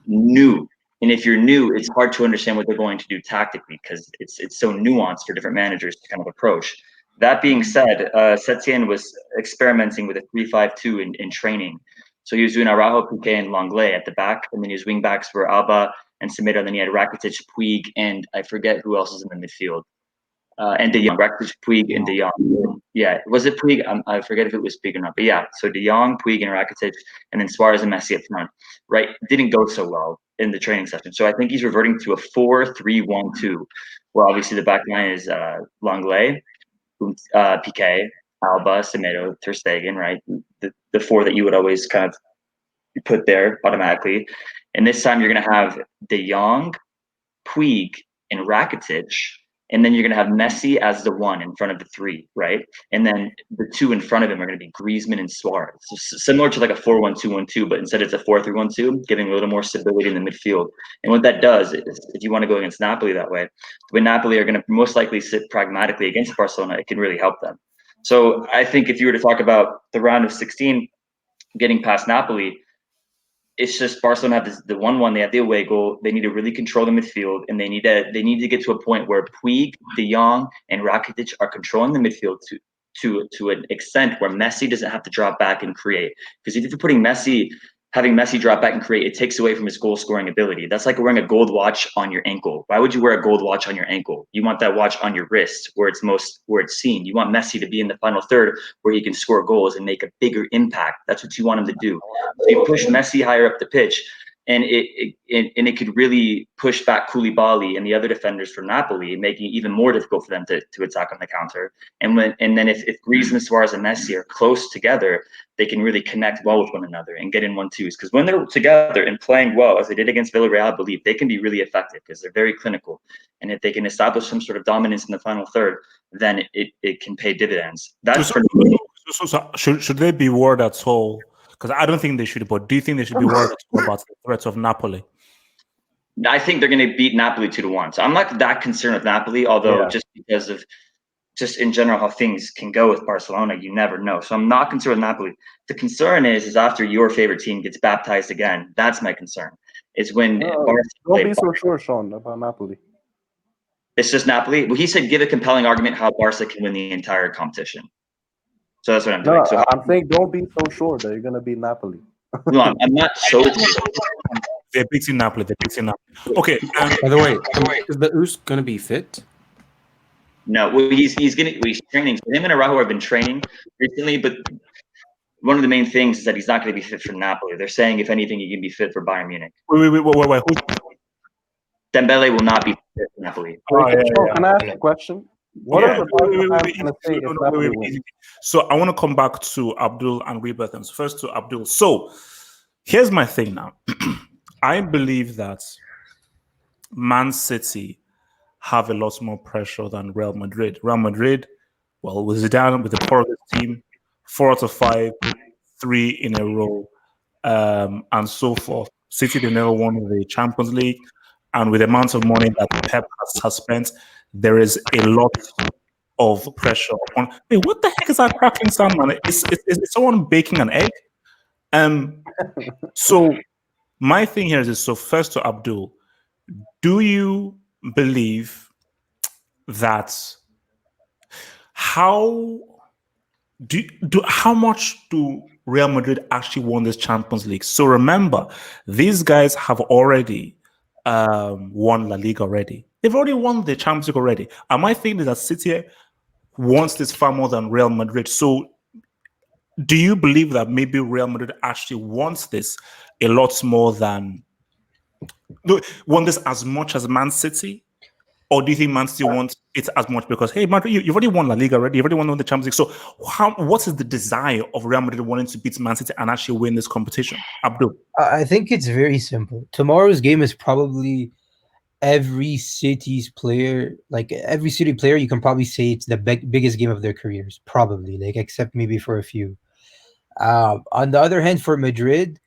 new And if you're new, it's hard to understand what they're going to do tactically because it's so nuanced for different managers to kind of approach. That being said, Setien was experimenting with a 3-5-2 in training. So he was doing Araujo, Piqué, and Langlais at the back, and then his wing backs were Alba and Semedo, and then he had Rakitic, Puig, and I forget who else is in the midfield. And De Jong, Rakitic, Puig, and De Jong. Yeah, was it Puig? I forget if it was Puig or not. But yeah, so De Jong, Puig, and Rakitic, and then Suarez and Messi up front. Right, didn't go so well in the training session. So I think he's reverting to a 4-3-1-2, where obviously the back line is Langlais, Piqué, Alba, Semedo, Ter Stegen, right? The four that you would always kind of put there automatically. And this time you're going to have De Jong, Puig, and Rakitic, and then you're going to have Messi as the one in front of the three, right? And then the two in front of him are going to be Griezmann and Suarez. So similar to like a 4-1-2-1-2, but instead it's a 4-3-1-2, giving a little more stability in the midfield. And what that does is, if you want to go against Napoli that way, when Napoli are going to most likely sit pragmatically against Barcelona, it can really help them. So I think if you were to talk about the round of 16 getting past Napoli, it's just Barcelona have the 1-1. They have the away goal. They need to really control the midfield, and they need to get to a point where Puig, De Jong, and Rakitic are controlling the midfield to an extent where Messi doesn't have to drop back and create. Because if you're having Messi drop back and create, it takes away from his goal scoring ability. That's like wearing a gold watch on your ankle. Why would you wear a gold watch on your ankle? You want that watch on your wrist where it's seen. You want Messi to be in the final third where he can score goals and make a bigger impact. That's what you want him to do. So you push Messi higher up the pitch, and it could really push back Koulibaly and the other defenders from Napoli, making it even more difficult for them to attack on the counter. And then if Griezmann, Suarez, and Messi are close together, they can really connect well with one another and get in 1-2s. Because when they're together and playing well, as they did against Villarreal, I believe they can be really effective because they're very clinical. And if they can establish some sort of dominance in the final third, then it can pay dividends. That's so should they be worried at all? Because I don't think they should, but do you think they should be worried about the threats of Napoli? I think they're going to beat Napoli 2-1. So I'm not that concerned with Napoli, although just because of just in general how things can go with Barcelona, you never know. So I'm not concerned with Napoli. The concern is after your favorite team gets baptized again. That's my concern. Is when don't be so sure, Sean, about Napoli. It's just Napoli. Well, he said give a compelling argument how Barca can win the entire competition. So that's what I'm doing. So I'm saying don't be so sure that you're going to beat Napoli. No, I'm not so. They're beating Napoli. Okay. By the way, is the Us going to be fit? No, well, he's training. Him and Araujo have been training recently, but one of the main things is that he's not going to be fit for Napoli. They're saying if anything, he can be fit for Bayern Munich. Wait. Dembele will not be fit for Napoli. Can I ask a question? What are the Barca fans going to say if Napoli wins? So I want to come back to Abdul and Rebirth. And first to Abdul. So here's my thing now. I believe that Man City have a lot more pressure than Real Madrid. Real Madrid, well, with Zidane, with the Portuguese team, 4 out of 5, 3 in a row, and so forth. City, they never won the Champions League. And with the amount of money that Pep has spent, there is a lot of pressure upon. Wait, what the heck is that cracking sound, man? Is someone baking an egg? So my thing here is so first to Abdul, do you believe that how much do Real Madrid actually won this Champions League? So remember, these guys have already won La Liga already. They've already won the Champions League already. And my thing is that City wants this far more than Real Madrid. So do you believe that maybe Real Madrid actually wants this a lot more than want this as much as Man City? Or do you think Man City wants it as much because, hey, Madrid, you've already won La Liga already, you've already won the Champions League. So what is the desire of Real Madrid wanting to beat Man City and actually win this competition? Abdul? I think it's very simple. Tomorrow's game is probably every City's player, like every City player, you can probably say it's the biggest game of their careers, probably, like except maybe for a few. On the other hand, for Madrid,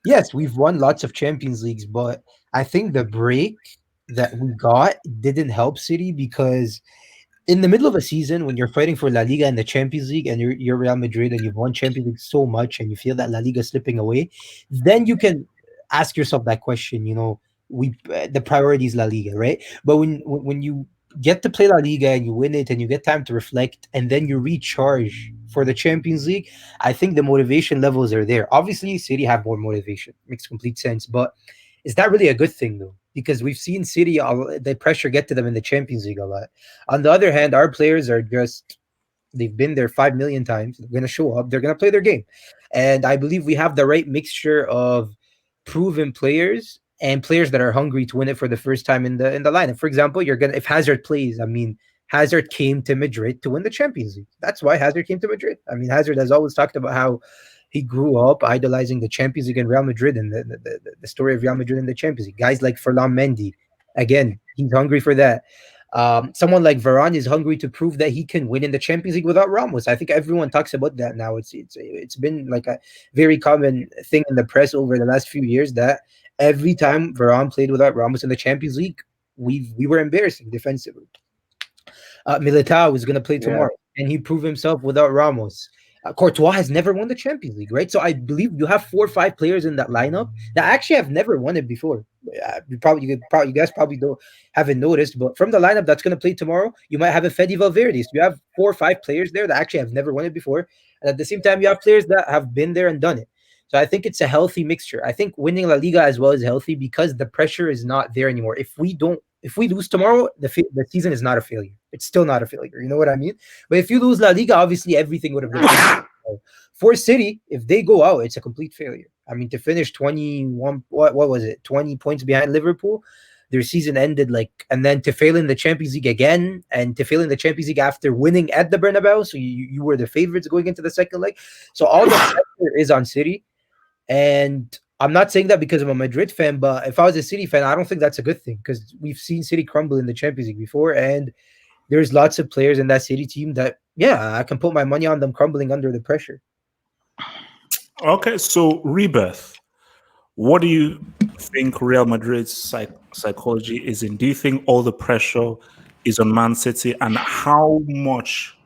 yes, we've won lots of Champions Leagues, but I think the break that we got didn't help City because in the middle of a season when you're fighting for La Liga and the Champions League and you're Real Madrid and you've won Champions League so much and you feel that La Liga is slipping away, then you can ask yourself that question, the priority is La Liga, right? But when you get to play La Liga and you win it and you get time to reflect and then you recharge for the Champions League, I think the motivation levels are there. Obviously, City have more motivation, makes complete sense. But is that really a good thing though? Because we've seen City, the pressure get to them in the Champions League a lot. On the other hand, our players are just, they've been there 5 million times. They're going to show up. They're going to play their game. And I believe we have the right mixture of proven players and players that are hungry to win it for the first time in the lineup. For example, if Hazard plays, I mean, Hazard came to Madrid to win the Champions League. That's why Hazard came to Madrid. I mean, Hazard has always talked about how he grew up idolizing the Champions League and Real Madrid and the story of Real Madrid in the Champions League. Guys like Ferland Mendy, again, he's hungry for that. Someone like Varane is hungry to prove that he can win in the Champions League without Ramos. I think everyone talks about that now. It's been like a very common thing in the press over the last few years that every time Varane played without Ramos in the Champions League, we were embarrassing defensively. Militao is going to play tomorrow, and he proved himself without Ramos. Courtois has never won the Champions League, right? So I believe you have 4 or 5 players in that lineup that actually have never won it before. You guys probably haven't noticed, but from the lineup that's going to play tomorrow, you might have a Fede Valverde. So you have 4 or 5 players there that actually have never won it before, and at the same time, you have players that have been there and done it. So I think it's a healthy mixture. I think winning La Liga as well is healthy because the pressure is not there anymore. If we lose tomorrow, the season is not a failure. It's still not a failure. You know what I mean? But if you lose La Liga, obviously everything would have been for City. If they go out, it's a complete failure. I mean, to finish 21, what was it? 20 points behind Liverpool. Their season ended and then to fail in the Champions League again, and to fail in the Champions League after winning at the Bernabeu. So you were the favorites going into the second leg. So all the pressure is on City. And I'm not saying that because I'm a Madrid fan, but if I was a City fan, I don't think that's a good thing because we've seen City crumble in the Champions League before, and there's lots of players in that City team that, I can put my money on them crumbling under the pressure. Okay, so Rebirth, what do you think Real Madrid's psychology is in? Do you think all the pressure is on Man City, and how much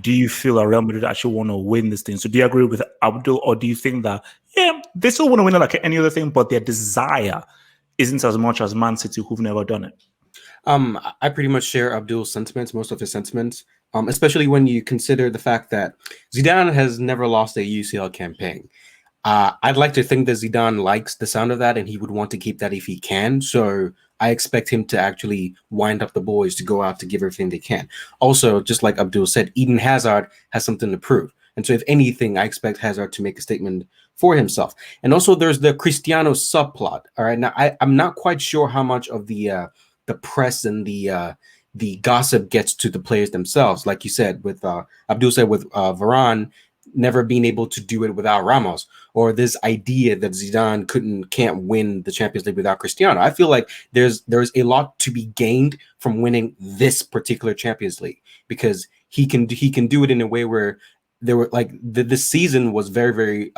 do you feel that Real Madrid actually want to win this thing? So do you agree with Abdul, or do you think that, they still want to win it like any other thing, but their desire isn't as much as Man City, who've never done it? I pretty much share Abdul's sentiments, most of his sentiments, especially when you consider the fact that Zidane has never lost a UCL campaign. I'd like to think that Zidane likes the sound of that and he would want to keep that if he can. So I expect him to actually wind up the boys to go out to give everything they can. Also, just like Abdul said, Eden Hazard has something to prove. And so if anything, I expect Hazard to make a statement for himself. And also there's the Cristiano subplot. All right. Now, I'm not quite sure how much of the press and the gossip gets to the players themselves. Like you said, with Abdul said with Varane never being able to do it without Ramos, or this idea that Zidane can't win the Champions League without Cristiano. I feel like there's a lot to be gained from winning this particular Champions League because he can do it in a way where there were this season was very, very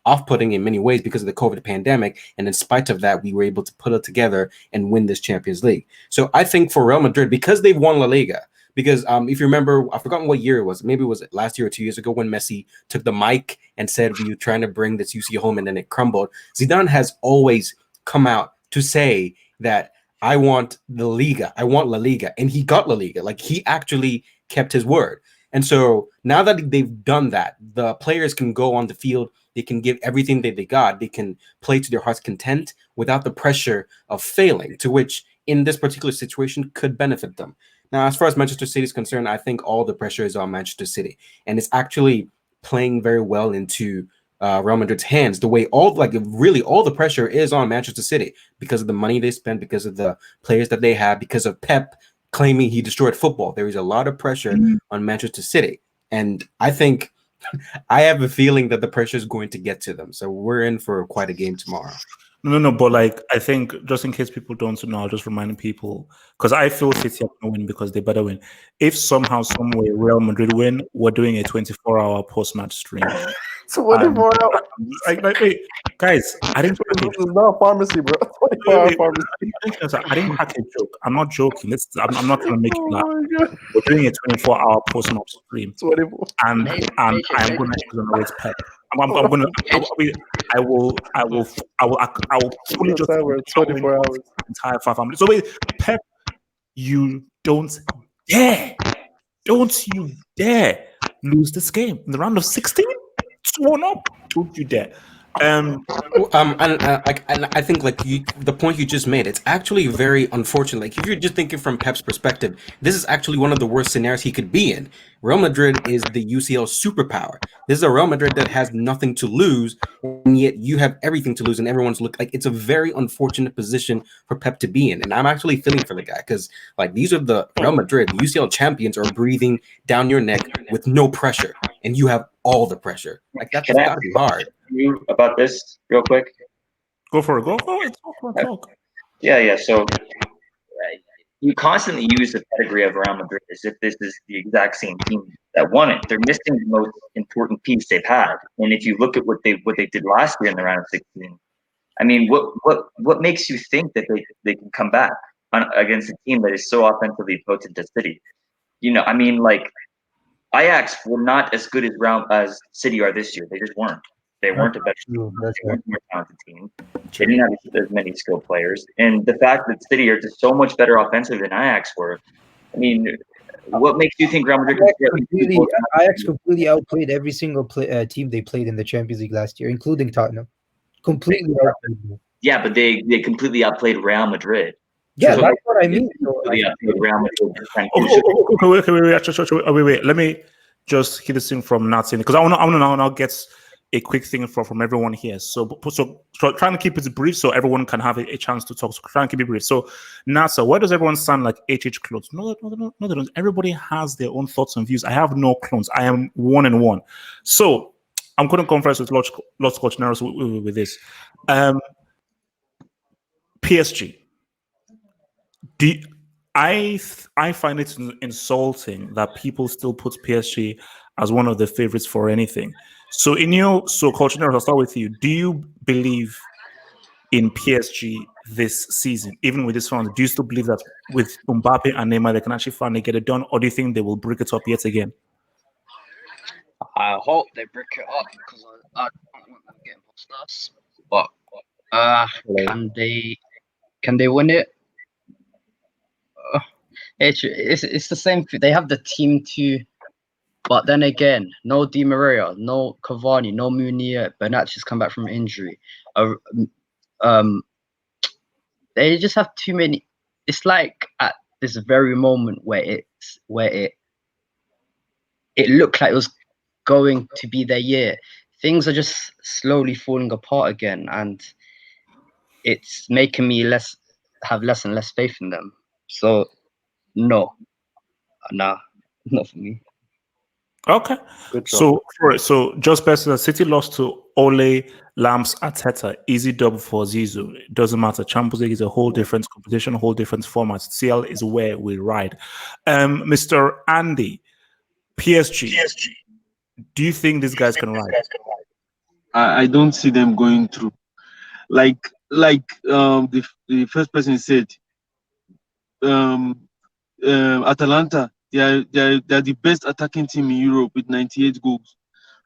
off-putting in many ways because of the COVID pandemic, and in spite of that, we were able to put it together and win this Champions League. So I think for Real Madrid, because they've won La Liga, because if you remember, I've forgotten what year it was. Maybe it was last year or 2 years ago when Messi took the mic and said, we were trying to bring this UC home and then it crumbled. Zidane has always come out to say that I want the Liga. I want La Liga. And he got La Liga. Like, he actually kept his word. And so now that they've done that, the players can go on the field. They can give everything that they got. They can play to their heart's content without the pressure of failing, to which in this particular situation could benefit them. Now, as far as Manchester City is concerned, I think all the pressure is on Manchester City, and it's actually playing very well into Real Madrid's hands. The way all the pressure is on Manchester City because of the money they spend, because of the players that they have, because of Pep claiming he destroyed football. There is a lot of pressure on Manchester City, and I think I have a feeling that the pressure is going to get to them. So we're in for quite a game tomorrow. No, but I think just in case people don't know, I'll just remind people, because I feel City are going to win because they better win. If somehow, some way Real Madrid win, we're doing a 24-hour post-match stream. 24 hours. Wait, guys, I didn't. This is not a pharmacy, bro. 24-hour pharmacy. I didn't crack a joke. I'm not joking. I'm not going to make you laugh. We're doing a 24-hour post-match stream. 24. And I'm going to exonerate Pep. I'm gonna. I will fully just We're 24 hours. entire family. So wait, Pep, you don't you dare lose this game in the round of 16. 2-1 up. Don't you dare. And I think the point you just made, it's actually very unfortunate. Like if you're just thinking from Pep's perspective, this is actually one of the worst scenarios he could be in. Real Madrid is the UCL superpower. This is a Real Madrid that has nothing to lose, and yet you have everything to lose, and everyone's like it's a very unfortunate position for Pep to be in. And I'm actually feeling for the guy because like these are the Real Madrid, the UCL champions are breathing down your neck with no pressure, and you have all the pressure. Like that's gotta be hard. You about this real quick? Go for it. Go for it. Talk. Yeah. So you constantly use the pedigree of Real Madrid as if this is the exact same team that won it. They're missing the most important piece they've had. And if you look at what they did last year in the round of 16, I mean, what makes you think that they can come back against a team that is so offensively potent as City? You know, I mean, like Ajax were not as good as City are this year. They just weren't. They weren't a better team. They weren't a more talented team. They didn't have as many skilled players. And the fact that City are just so much better offensive than Ajax were, I mean, what makes you think Real Madrid Ajax completely outplayed every single team they played in the Champions League last year, including Tottenham. Completely outplayed them. Yeah, but they completely outplayed Real Madrid. Yeah, that's what I mean. Real Madrid. Wait. Let me just hit this thing from Nathan because I want to now get a quick thing from everyone here. So trying to keep it brief so everyone can have a chance to talk. So try and keep it brief. So Nasa, why does everyone sound like HH clones? No, they don't. Everybody has their own thoughts and views. I have no clones. I am one and one. So I'm going to converse with Lots Coach Naros with this. PSG. I find it insulting that people still put PSG as one of the favorites for anything. So Coach Naros, I'll start with you. Do you believe in PSG this season, even with this round? Do you still believe that with Mbappe and Neymar they can actually finally get it done, or do you think they will break it up yet again? I hope they break it up because I don't want them getting past us. But can they win it? It's the same. They have the team to, but then again, no Di Maria, no Cavani, no Munier. Benat's come back from injury. They just have too many. It's like at this very moment where it looked like it was going to be their year. Things are just slowly falling apart again, and it's making me have less and less faith in them. So, no, not for me. Okay. So just personal, City lost to Ole, Lamps, Arteta. Easy double for Zizou. It doesn't matter. Champions League is a whole different competition, a whole different format. CL is where we ride. Mr. Andy, PSG. Do you think these guys can ride? I don't see them going through. Like the first person said, Atalanta, they are the best attacking team in Europe with 98 goals,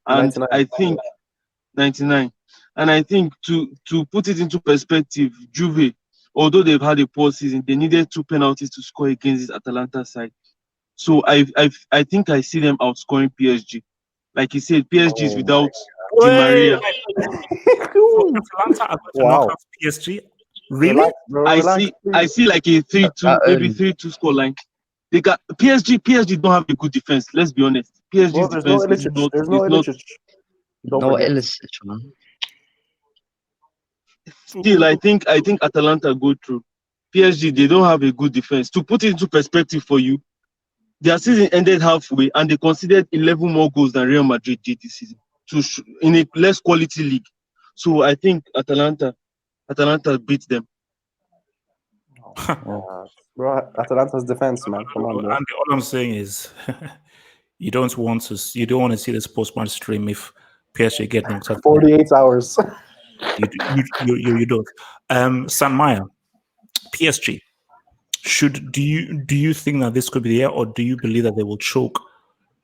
and 99. I think 99. And I think to put it into perspective, Juve, although they've had a poor season, they needed 2 penalties to score against this Atalanta side. So I think I see them outscoring PSG. Like you said, PSG is without Di Maria. Atalanta are going to knock out PSG. Really? I see like a 3-2, maybe 3-2 scoreline. They got PSG don't have a good defense. Let's be honest. PSG's defense is not. No Ilicic, man. Still, I think Atalanta go through. PSG, they don't have a good defense. To put it into perspective for you, their season ended halfway and they conceded 11 more goals than Real Madrid did this season in a less quality league. So I think Atalanta beats them. Bro, Atalanta's defense, man. Come on, bro. And all I'm saying is, you don't want to see this post-match stream if PSG get knocked out. 48 hours. You don't. San Maya, PSG. Do you think that this could be the year, or do you believe that they will choke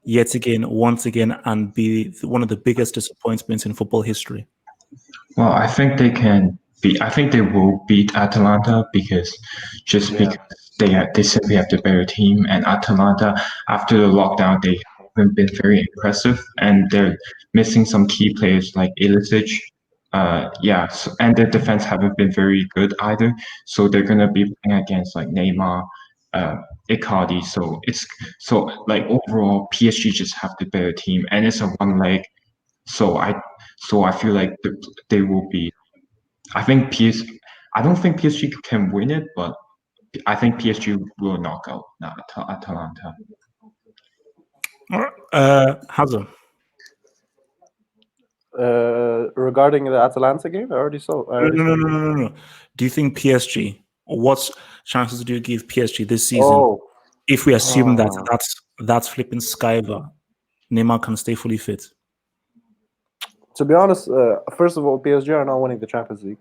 yet again, once again, and be one of the biggest disappointments in football history? Well, I think they can beat. I think they will beat Atalanta because because they simply have the better team, and Atalanta after the lockdown they haven't been very impressive, and they're missing some key players like Ilicic. And their defense haven't been very good either. So they're gonna be playing against like Neymar, Icardi. So like overall, PSG just have the better team, and it's a one leg. So I feel like they will be. I think I don't think PSG can win it, but I think PSG will knock out Atalanta. Hazard. Regarding the Atalanta game, I already saw. No. Do you think PSG? What chances do you give PSG this season? If we assume that's flipping Skyver, Neymar can stay fully fit. To be honest, first of all, PSG are not winning the Champions League.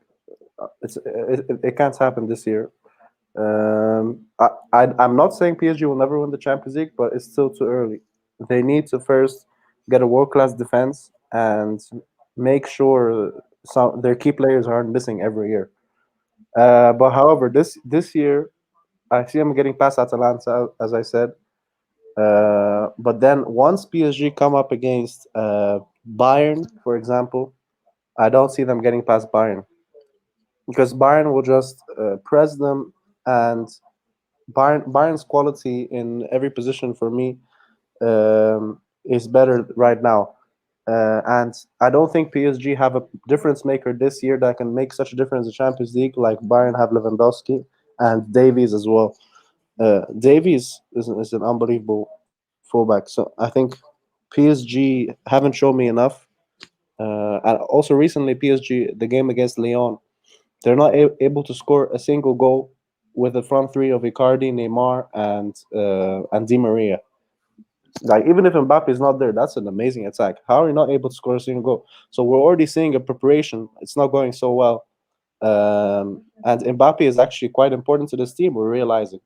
It can't happen this year. I'm not saying PSG will never win the Champions League, but it's still too early. They need to first get a world-class defense and make sure their key players aren't missing every year. But however, this year, I see them getting past Atalanta, as I said. But then once PSG come up against Bayern, for example, I don't see them getting past Bayern because Bayern will just press them, and Bayern's quality in every position for me is better right now. And I don't think PSG have a difference maker this year that can make such a difference in the Champions League like Bayern have Lewandowski and Davies as well. Davies is an unbelievable fullback. So I think PSG haven't shown me enough. And also recently, PSG, the game against Lyon, they're not able to score a single goal with the front three of Icardi, Neymar, and Di Maria. Like, even if Mbappe is not there, that's an amazing attack. How are you not able to score a single goal? So we're already seeing a preparation. It's not going so well. And Mbappe is actually quite important to this team, we're realizing.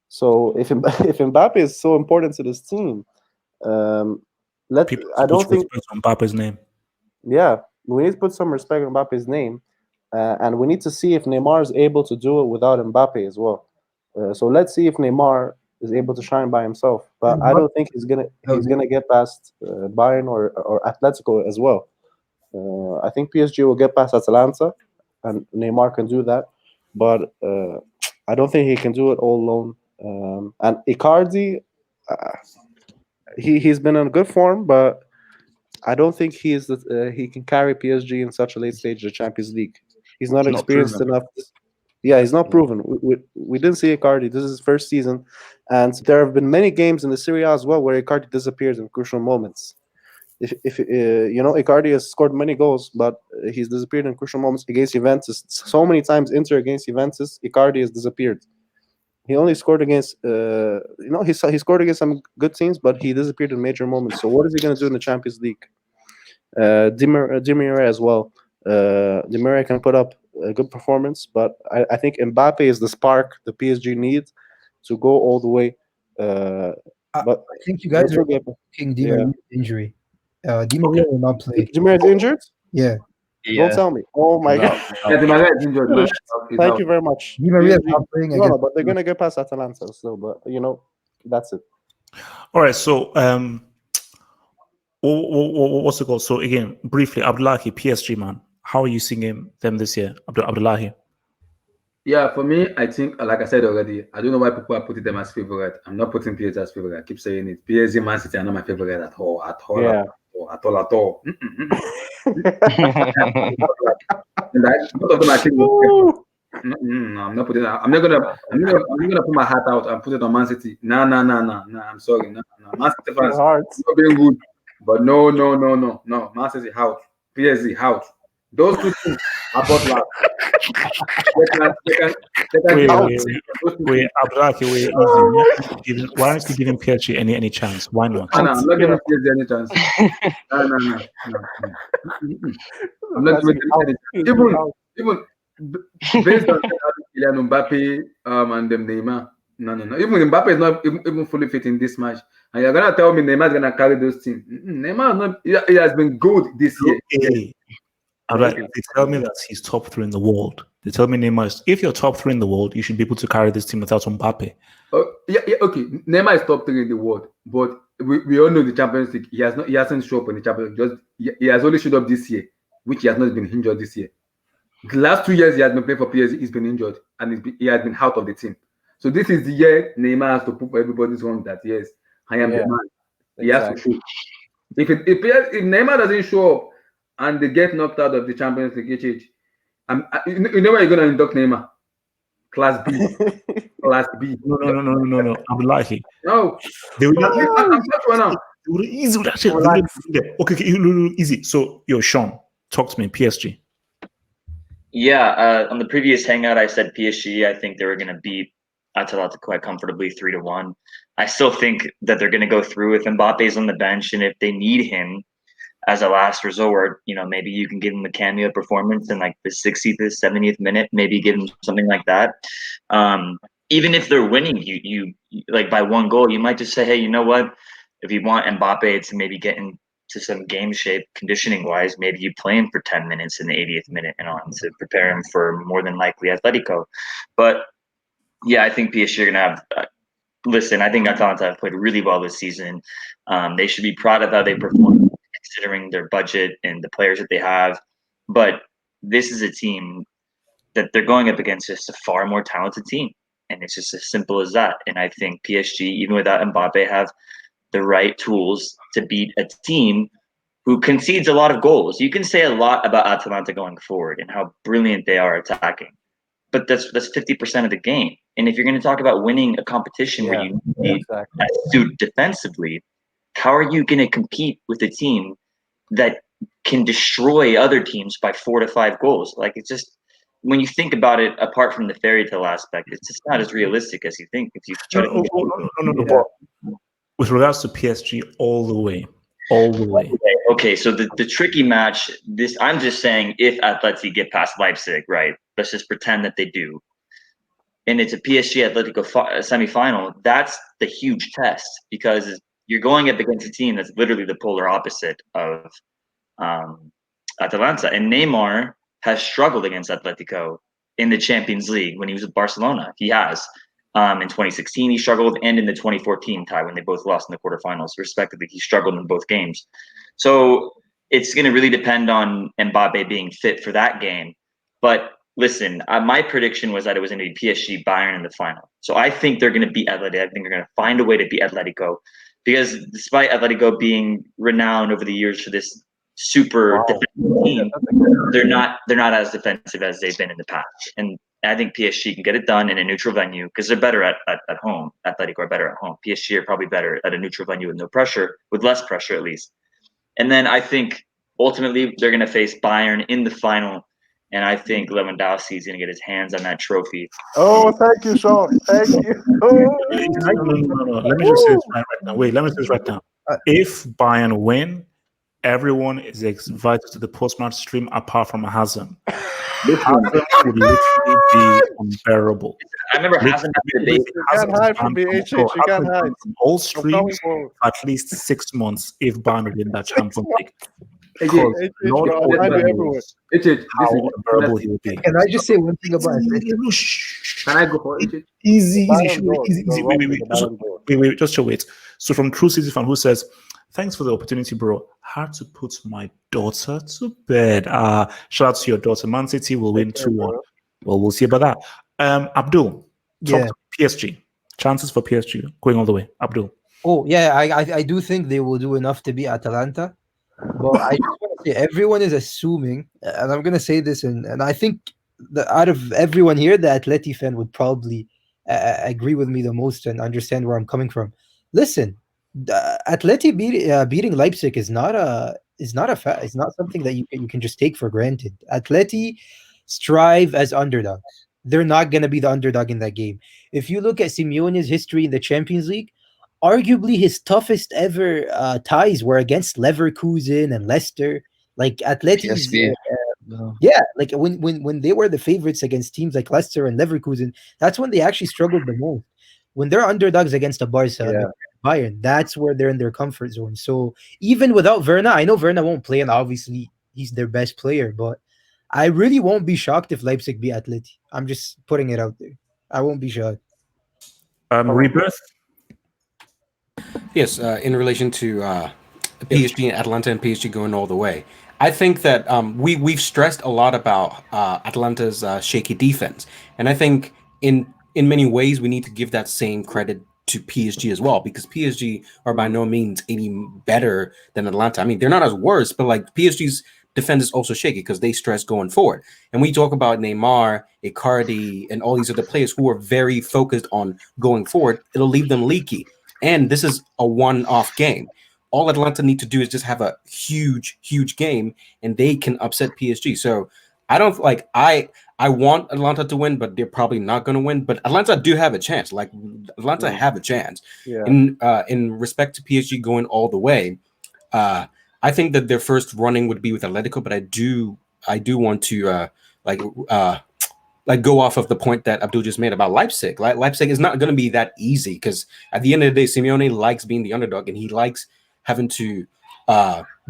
So if Mbappe is so important to this team, I don't think on Mbappe's name. Yeah, we need to put some respect on Mbappe's name, and we need to see if Neymar is able to do it without Mbappe as well. So let's see if Neymar is able to shine by himself. But I don't think he's gonna get past Bayern or Atletico as well. I think PSG will get past Atalanta, and Neymar can do that. But I don't think he can do it all alone. And Icardi, he's been in good form, but I don't think he can carry PSG in such a late stage of the Champions League. He's not experienced enough. Yeah, he's not proven. We didn't see Icardi. This is his first season, and there have been many games in the Serie A as well where Icardi disappears in crucial moments. If Icardi has scored many goals, but he's disappeared in crucial moments against Juventus. So many times Inter against Juventus, Icardi has disappeared. He only scored against, he scored against some good teams, but he disappeared in major moments. So what is he going to do in the Champions League? Di Maria as well. Di Maria can put up a good performance, but I think Mbappe is the spark the PSG needs to go all the way. But I think you guys are taking Di Maria's injury. Di Maria will not play. Di Maria is injured? Yeah. Don't tell me. Oh my God. Yeah, Di Maria is injured. Thank you very much. Di Maria is not playing again. No, but they're gonna get past Atalanta still. But that's it. All right. So what's the goal? So again, briefly, Abdullahi, PSG man. How are you seeing them this year, Abdullahi? Yeah, for me, I think, like I said already, I don't know why people are putting them as favorite. I'm not putting PSG as favorite. I keep saying it. PSG, Man City are not my favorite at all. At all. Yeah. At all. And both of them are no, I'm not putting. I'm not gonna put my hat out and put it on Man City. No. I'm sorry. No. Man City fans not being good, but no. Man City out. PSG out. Those two things are both last. Wait, Abdullahi, why aren't you giving PSG any chance? Why not? No, I'm not giving PSG any chance. No. I'm not giving any. Even based on Kylian Mbappe and them Neymar, No. Even Mbappe is not even fully fit in this match. And you're gonna tell me Neymar is gonna carry those teams. Neymar is not. He has been good this year. Hey, all right. They tell me that he's top 3 in the world. They tell me Neymar is, if you're top 3 in the world, you should be able to carry this team without Mbappe. Yeah, okay. Neymar is top 3 in the world, but we all know the Champions League. He hasn't shown up in the Champions League. He has only showed up this year, which he has not been injured this year. The last 2 years he has been playing for PSG, he's been injured and he has been out of the team. So this is the year Neymar has to prove everybody's wrong that yes, I am the man. He has to show. If Neymar doesn't show up and they get knocked out of the Champions League, you know where you're gonna induct Neymar? Class B. Class B. No. I'm lying. No. They will I'm easy. Okay, easy. So, Sean, talk to me. PSG. Yeah, on the previous hangout, I said PSG. I think they were going to beat Atalanta quite comfortably, 3-1. I still think that they're going to go through if Mbappe's on the bench, and if they need him as a last resort, maybe you can give him a cameo performance in like the 60th, 70th minute. Maybe give him something like that. Even if they're winning, you like by 1 goal, you might just say, hey, you know what? If you want Mbappe to maybe get into some game shape, conditioning wise, maybe you play him for 10 minutes in the 80th minute and on to prepare him for more than likely Atletico. But yeah, I think PSG are going to have. Listen, I think Atalanta have played really well this season. They should be proud of how they performed, considering their budget and the players that they have. But this is a team that they're going up against just a far more talented team. And it's just as simple as that. And I think PSG, even without Mbappe, have the right tools to beat a team who concedes a lot of goals. You can say a lot about Atalanta going forward and how brilliant they are attacking. But that's 50% of the game. And if you're going to talk about winning a competition where you need astute defensively, how are you going to compete with a team that can destroy other teams by 4 to 5 goals? Like, it's just, when you think about it, apart from the fairy tale aspect, it's just not as realistic as you think. If you try No. With regards to PSG, all the way. Okay, so the tricky match, I'm just saying, if Atleti get past Leipzig, right? Let's just pretend that they do. And it's a PSG Atletico semifinal. That's the huge test, because you're going up against a team that's literally the polar opposite of Atalanta. And Neymar has struggled against Atletico in the Champions League when he was with Barcelona. He has. In 2016, he struggled, and in the 2014 tie when they both lost in the quarterfinals, respectively, he struggled in both games. So it's going to really depend on Mbappe being fit for that game. But listen, my prediction was that it was going to be PSG Bayern in the final. So I think they're going to beat Atletico. I think they're going to find a way to beat Atletico, because despite Atletico being renowned over the years for this super defensive team, they're not as defensive as they've been in the past. And I think PSG can get it done in a neutral venue, because they're better at home. Atletico are better at home. PSG are probably better at a neutral venue with no pressure, with less pressure at least. And then I think ultimately they're going to face Bayern in the final, and I think Lewandowski is going to get his hands on that trophy. Oh, thank you, Sean. Thank you. No. Let me just say this right now. Wait, let me say this right now. If Bayern win, everyone is invited to the post-match stream apart from Hazem. Hazem would literally be unbearable. I remember Hazem You can't hide from BHH. You can't hide. All streams for at least 6 months if Bayern win that Champions League. How unbearable he will be. Can I just say one thing about it? Can I go for it? Easy. Wait, just wait. So from True City fan who says, thanks for the opportunity, bro. Had to put my daughter to bed. Shout out to your daughter. Man City will win 2-1. Well, we'll see about that. Abdul, talk to PSG. Chances for PSG going all the way. Abdul. Oh, yeah, I do think they will do enough to beat Atalanta. But I just want to say, everyone is assuming, and I'm going to say this, and I think that out of everyone here, the Atleti fan would probably agree with me the most and understand where I'm coming from. Listen, Atleti beating Leipzig is not something that you can just take for granted. Atleti strive as underdogs. They're not going to be the underdog in that game. If you look at Simeone's history in the Champions League, arguably his toughest ever ties were against Leverkusen and Leicester. Like Atleti's, like when they were the favorites against teams like Leicester and Leverkusen, that's when they actually struggled the most. when they're underdogs against a Barca, Yeah. Bayern, that's where they're in their comfort zone. So even without Werner, I know Werner won't play, and obviously he's their best player, but I really won't be shocked if Leipzig beat Atleti. I'm just putting it out there. I won't be shocked. Rebirth. Yes, in relation to PSG and Atlanta and PSG going all the way, I think that we've stressed a lot about Atlanta's shaky defense, and I think in many ways we need to give that same credit to PSG as well, because PSG are by no means any better than Atlanta. I mean, they're not as worse, but like PSG's defense is also shaky because they stress going forward. And we talk about Neymar, Icardi, and all these other players who are very focused on going forward. It'll leave them leaky. And this is a one-off game. All Atlanta need to do is just have a huge, huge game, and they can upset PSG. So I don't like I want Atlanta to win, but they're probably not going to win. But Atlanta do have a chance. Like Atlanta have a chance. Yeah. In respect to PSG going all the way, I think that their first running would be with Atletico, but I do want to go off of the point that Abdul just made about Leipzig. Leipzig is not going to be that easy because at the end of the day, Simeone likes being the underdog and he likes having to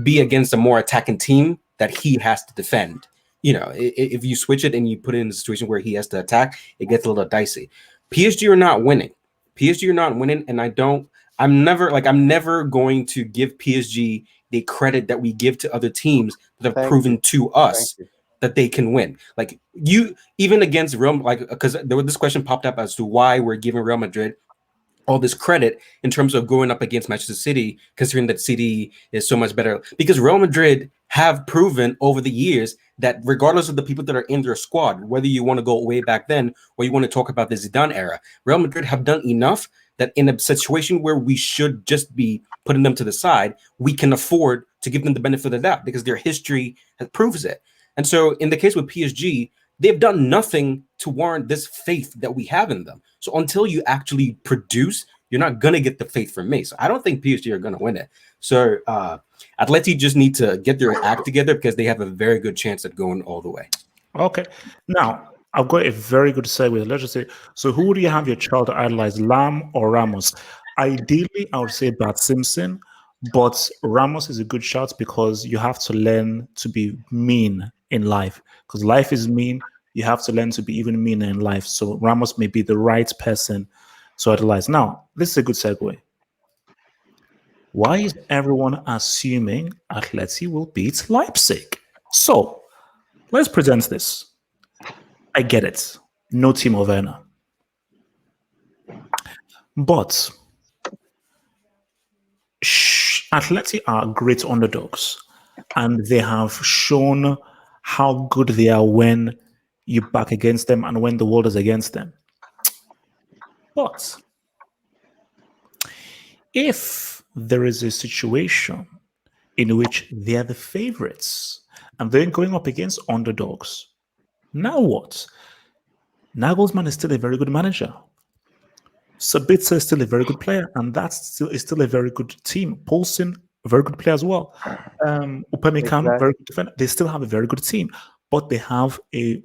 be against a more attacking team that he has to defend. You know, if you switch it and you put it in a situation where he has to attack, it gets a little dicey. PSG are not winning. And I'm never going to give PSG the credit that we give to other teams that have proven to us that they can win. Like you, even against Real, like because this question popped up as to why we're giving Real Madrid all this credit in terms of going up against Manchester City, considering that City is so much better. Because Real Madrid have proven over the years that regardless of the people that are in their squad, whether you want to go way back then or you want to talk about the Zidane era, Real Madrid have done enough that in a situation where we should just be putting them to the side, we can afford to give them the benefit of the doubt because their history proves it. And so in the case with PSG, they've done nothing to warrant this faith that we have in them. So until you actually produce, you're not going to get the faith from me. So I don't think PSG are going to win it. So Atleti just need to get their act together because they have a very good chance at going all the way. Okay. Now, I've got a very good segue. Let's just say, so who do you have your child idolize, Lam or Ramos? Ideally, I would say Bart Simpson, but Ramos is a good shot because you have to learn to be mean in life. Because life is mean, you have to learn to be even meaner in life. So Ramos may be the right person to idolize. Now, this is a good segue. Why is everyone assuming Atleti will beat Leipzig? So, let's present this. I get it. No Timo Werner. But Atleti are great underdogs, and they have shown how good they are when you back against them and when the world is against them. But if there is a situation in which they are the favorites and they're going up against underdogs, now what? Nagelsmann is still a very good manager. Sabitzer is still a very good player, and that's still a very good team. Poulsen, a very good player as well. Upamecano, very good defender. They still have a very good team, but they have the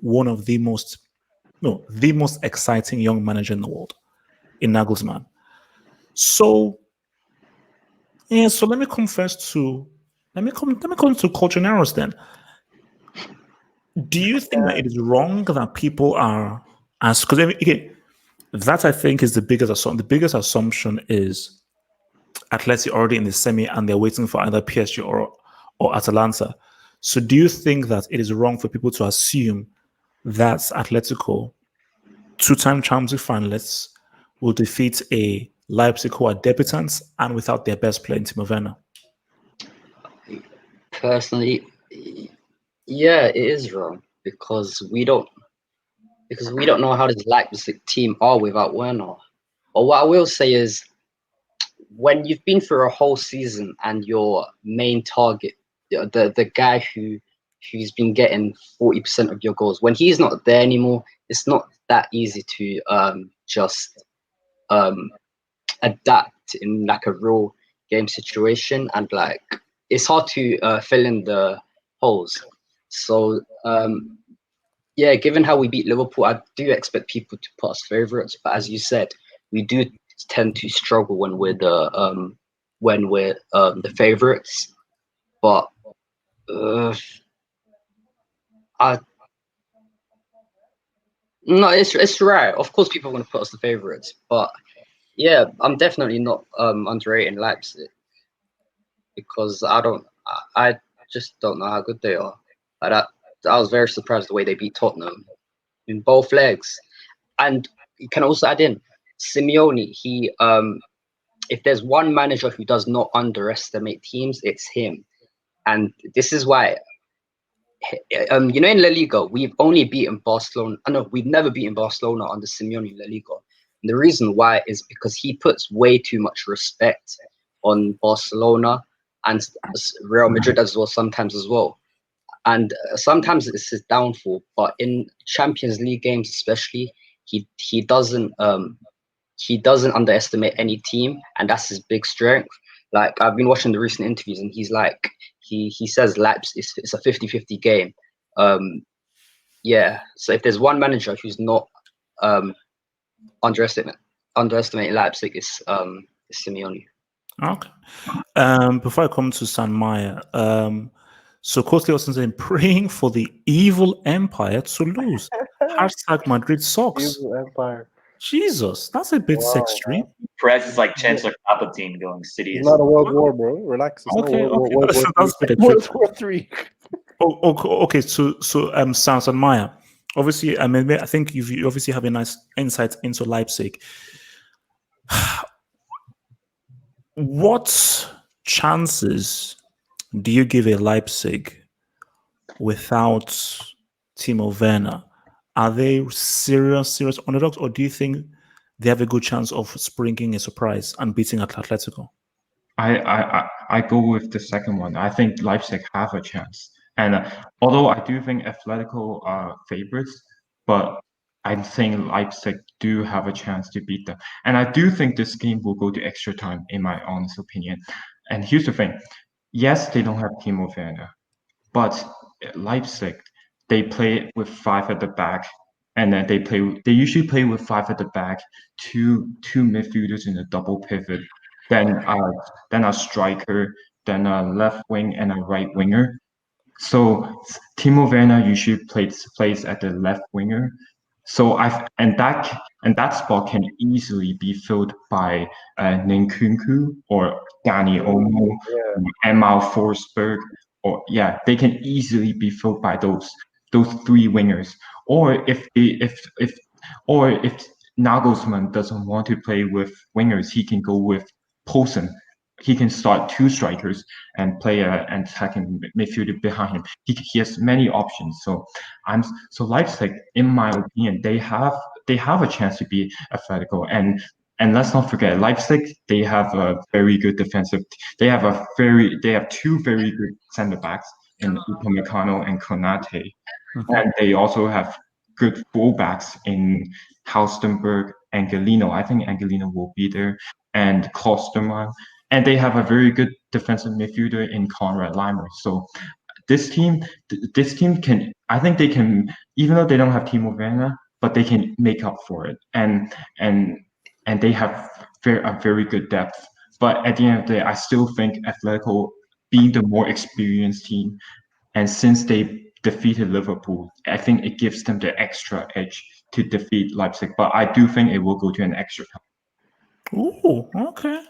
most exciting young manager in the world, in Nagelsmann. So let me come to culture narrows then. Do you think that it is wrong that people are that I think is the biggest assumption. The biggest assumption is Atleti already in the semi and they're waiting for either PSG or Atalanta. So do you think that it is wrong for people to assume that Atletico, two-time Champions League finalists, will defeat a Leipzig who are debutants and without their best player in Timo Werner? Personally, yeah, it is wrong because we don't know how this Leipzig team are without Werner. But what I will say is, when you've been through a whole season and your main target, the guy who's been getting 40% of your goals, when he's not there anymore, it's not that easy to just adapt in like a real game situation, and like it's hard to fill in the holes. So yeah, given how we beat Liverpool, I do expect people to put us favourites. But as you said, we do tend to struggle when we're the favorites. But no, it's right. Of course, people are going to put us the favorites, but yeah, I'm definitely not underrating Leipzig because I just don't know how good they are. I was very surprised the way they beat Tottenham in both legs. And you can also add in Simeone. He if there's one manager who does not underestimate teams, it's him. And this is why in La Liga, we've only beaten Barcelona. No, we've never beaten Barcelona under Simeone in La Liga. And the reason why is because he puts way too much respect on Barcelona and Real Madrid as well, sometimes as well. And sometimes it's his downfall. But in Champions League games, especially, he doesn't underestimate any team, and that's his big strength. Like I've been watching the recent interviews, and he's like he says Leipzig it's a 50-50 game. Yeah. So if there's one manager who's not underestimating Leipzig, it's Simeone. Okay. Before I come to San Maya, so Coach Lawson's saying praying for the evil empire to lose. Hashtag Madrid sucks. Evil empire. Jesus, that's a bit extreme. Perez is like Chancellor Palpatine going City. It's not a world war, bro. Relax. It's Okay, not okay. World So War that's a bit World extreme. War III. Okay. So San Maya. Obviously, I mean, I think you obviously have a nice insight into Leipzig. What chances do you give a Leipzig without Timo Werner? Are they serious underdogs, or do you think they have a good chance of springing a surprise and beating Atletico? I go with the second one. I think Leipzig have a chance, and although I do think Atletico are favorites, but I'm saying Leipzig do have a chance to beat them, and I do think this game will go to extra time, in my honest opinion. And here's the thing: yes, they don't have Timo Werner, but Leipzig, they play with five at the back, and then they usually play with five at the back, two midfielders in a double pivot, then a striker, then a left wing and a right winger. So Timo Werner usually plays at the left winger. So that spot can easily be filled by Nkunku or Danny Olmo, Emil Forsberg, or they can easily be filled by those three wingers. Or if Nagelsmann doesn't want to play with wingers, he can go with Poulsen. He can start two strikers and play an attacking midfielder behind him. He has many options. So Leipzig, in my opinion, they have a chance to be Atletico. And let's not forget, Leipzig, they have a very good defensive. They have two very good center backs in Upamecano and Konate. And they also have good fullbacks in Halstenberg and Galino. I think Angelino will be there, and Klosterman. And they have a very good defensive midfielder in Konrad Leimer. So this team can, I think they can, even though they don't have Timo Werner, but they can make up for it. And they have a very good depth. But at the end of the day, I still think Atletico, being the more experienced team, and since they defeated Liverpool, I think it gives them the extra edge to defeat Leipzig. But I do think it will go to an extra time. Oh, okay.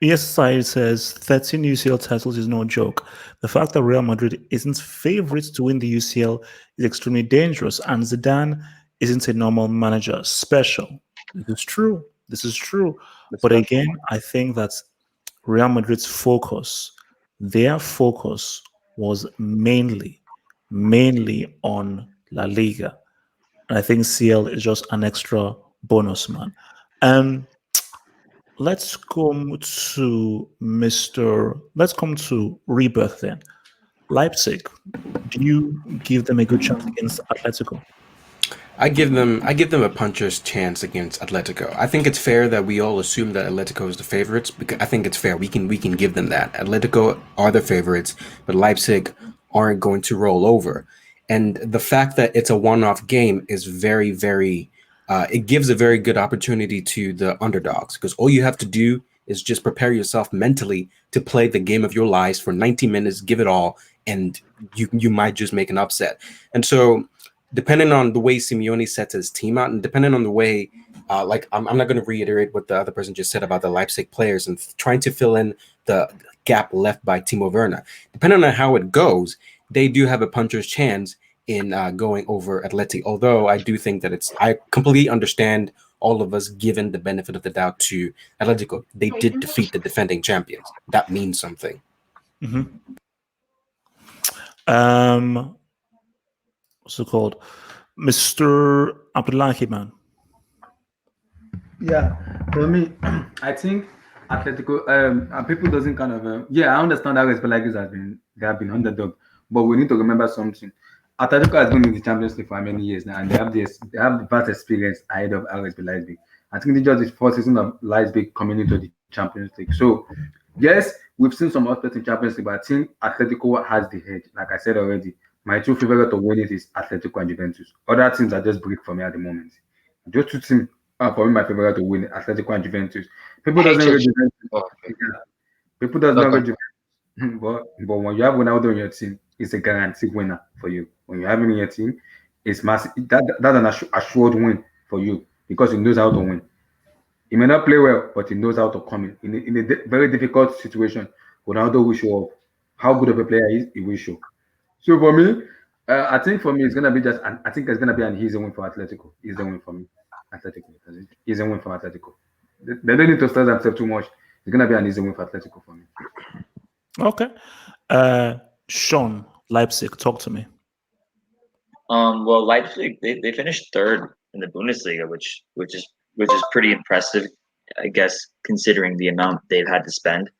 ESI says 13 UCL titles is no joke. The fact that Real Madrid isn't favorites to win the UCL is extremely dangerous, and Zidane isn't a normal manager. Special. This is true. But again, I think that Real Madrid's focus, their focus was mainly on La Liga. And I think CL is just an extra bonus, man. Let's come to Rebirth then. Leipzig, do you give them a good chance against Atletico? I give them a puncher's chance against Atletico. I think it's fair that we all assume that Atletico is the favorites, because I think it's fair. We can give them that. Atletico are the favorites, but Leipzig aren't going to roll over. And the fact that it's a one-off game is very, very it gives a very good opportunity to the underdogs, because all you have to do is just prepare yourself mentally to play the game of your lives for 90 minutes, give it all, and you might just make an upset. And so, depending on the way Simeone sets his team out, and depending on the way, I'm not going to reiterate what the other person just said about the Leipzig players and trying to fill in the gap left by Timo Werner. Depending on how it goes, they do have a puncher's chance in going over Atleti. Although I do think that I completely understand all of us giving the benefit of the doubt to Atletico. They did defeat the defending champions. That means something. What's it called? Mr. Abdullahi, man. Yeah, for me, I think Atletico. People doesn't kind of. I understand that Spalagis have been underdog, but we need to remember something. Atletico has been in the Champions League for many years now, and they have the vast experience ahead of RSB Leipzig. I think it's just the first season of Leipzig coming into the Champions League. So, yes, we've seen some upsets in Champions League, but I think Atletico has the edge. Like I said already, my two favorite to win it is Atletico and Juventus. Other teams are just break for me at the moment. Just two teams are for me my favorite to win it, Atletico and Juventus. People doesn't rate Juventus. People does not rate Juventus. But when you have Ronaldo on your team, it's a guaranteed winner for you. When you have him in your team, it's massive. That's an assured win for you because he knows how to win. He may not play well, but he knows how to come in a very difficult situation. Ronaldo will show up. How good of a player he is, he will show. So for me, I think for me it's gonna be I think it's gonna be an easy win for Atletico. Easy win for me. Atletico. Easy win for Atletico. They don't need to stress themselves too much. It's gonna be an easy win for Atletico for me. Okay. Sean, Leipzig, talk to me. Well, Leipzig they finished third in the Bundesliga, which is pretty impressive, I guess, considering the amount they've had to spend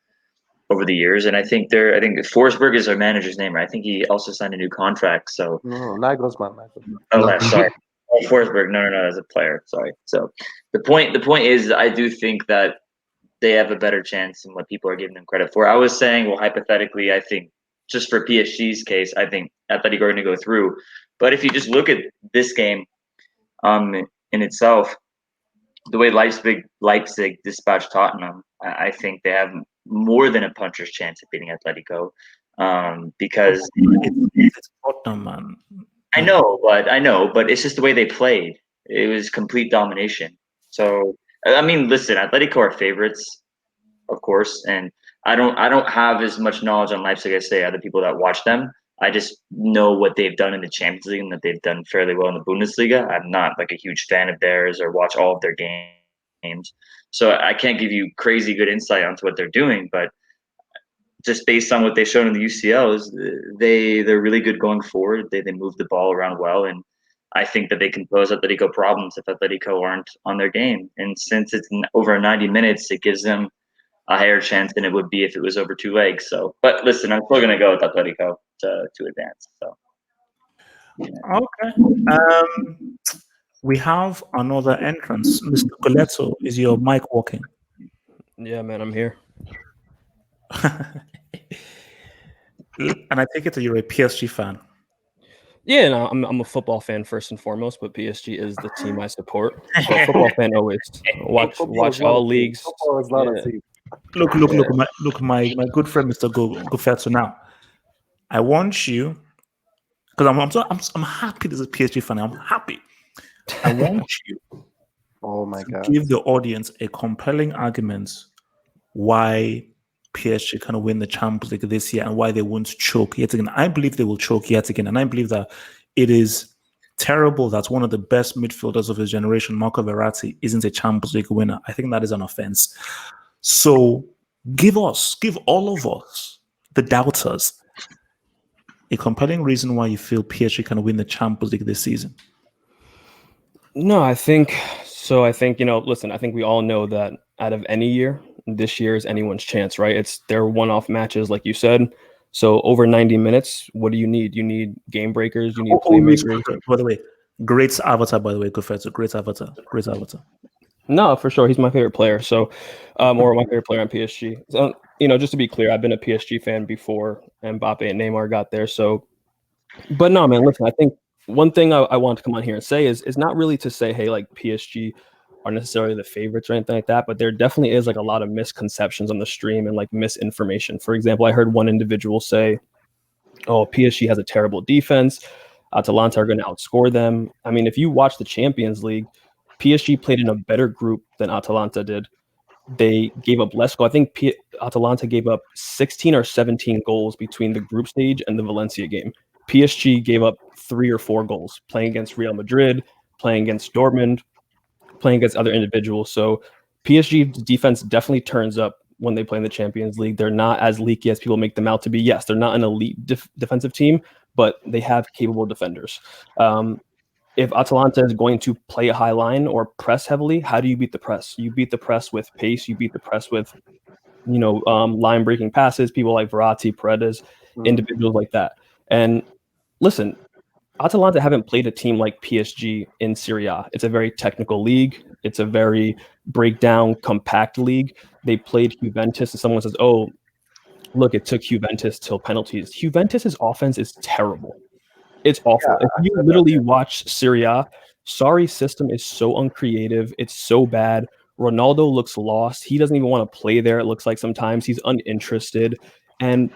over the years. And I think Forsberg is our manager's name, right? I think he also signed a new contract. So Nagelsmann. Oh, sorry. Oh, Forsberg. No, as a player. Sorry. So the point is, I do think that they have a better chance than what people are giving them credit for. I was saying, well, hypothetically, I think just for PSG's case, I think Atletico are going to go through. But if you just look at this game, in itself, the way Leipzig dispatched Tottenham, I think they have more than a puncher's chance of beating Atletico, because it's Tottenham, man. I know, but it's just the way they played. It was complete domination. So I mean, listen, Atletico are favorites, of course, and I don't have as much knowledge on Leipzig as say other people that watch them. I just know what they've done in the Champions League and that they've done fairly well in the Bundesliga. I'm not like a huge fan of theirs or watch all of their games. So I can't give you crazy good insight onto what they're doing, but just based on what they've shown in the UCLs, they're really good going forward. They move the ball around well, and I think that they can pose Atletico problems if Atletico aren't on their game. And since it's over 90 minutes, it gives them a higher chance than it would be if it was over 2 legs. So, but listen, I'm still going to go with Atletico to advance. So, Okay. We have another entrance. Mr. Coletto, is your mic working? Yeah, man, I'm here. And I take it that you're a PSG fan. Yeah, no, I'm a football fan first and foremost, but PSG is the team I support. So football fan always watch all leagues. Football is not a team. Look, my good friend Mr. Gufetto. Now, I want you, because I'm happy there's a PSG fan. I'm happy. I want you to give the audience a compelling argument why PSG can win the Champions League this year and why they won't choke yet again. I believe they will choke yet again, and I believe that it is terrible that one of the best midfielders of his generation, Marco Verratti, isn't a Champions League winner. I think that is an offense. So give all of us, the doubters, a compelling reason why you feel PSG can win the Champions League this season. No, I think, listen, I think we all know that out of any year, this year is anyone's chance, right? It's their one-off matches, like you said. So over 90 minutes, what do you need? You need game breakers. You need playmakers. By the way, great avatar, by the way, Gufetto. Great avatar. No, for sure. He's my favorite player. So, or my favorite player on PSG. So, just to be clear, I've been a PSG fan before Mbappe and Neymar got there. So, but no, man, listen, I think one thing I want to come on here and say is not really to say, hey, like PSG are necessarily the favorites or anything like that, but there definitely is like a lot of misconceptions on the stream and like misinformation. For example, I heard one individual say, oh, PSG has a terrible defense. Atalanta are going to outscore them. I mean, if you watch the Champions League, PSG played in a better group than Atalanta did. They gave up less goals. I think Atalanta gave up 16 or 17 goals between the group stage and the Valencia game. PSG gave up 3 or 4 goals playing against Real Madrid, playing against Dortmund, playing against other individuals. So PSG defense definitely turns up when they play in the Champions League. They're not as leaky as people make them out to be. Yes, they're not an elite defensive team, but they have capable defenders. If Atalanta is going to play a high line or press heavily, how do you beat the press? You beat the press with pace. You beat the press with, line breaking passes, people like Verratti, Paredes, individuals like that. And listen, Atalanta haven't played a team like PSG in Serie A. It's a very technical league. It's a very breakdown, compact league. They played Juventus, and someone says, oh, look, it took Juventus till penalties. Juventus's offense is terrible. It's awful. If you literally watch Serie A, Sarri's system is so uncreative. It's so bad. Ronaldo looks lost. He doesn't even want to play there. It looks like sometimes he's uninterested. And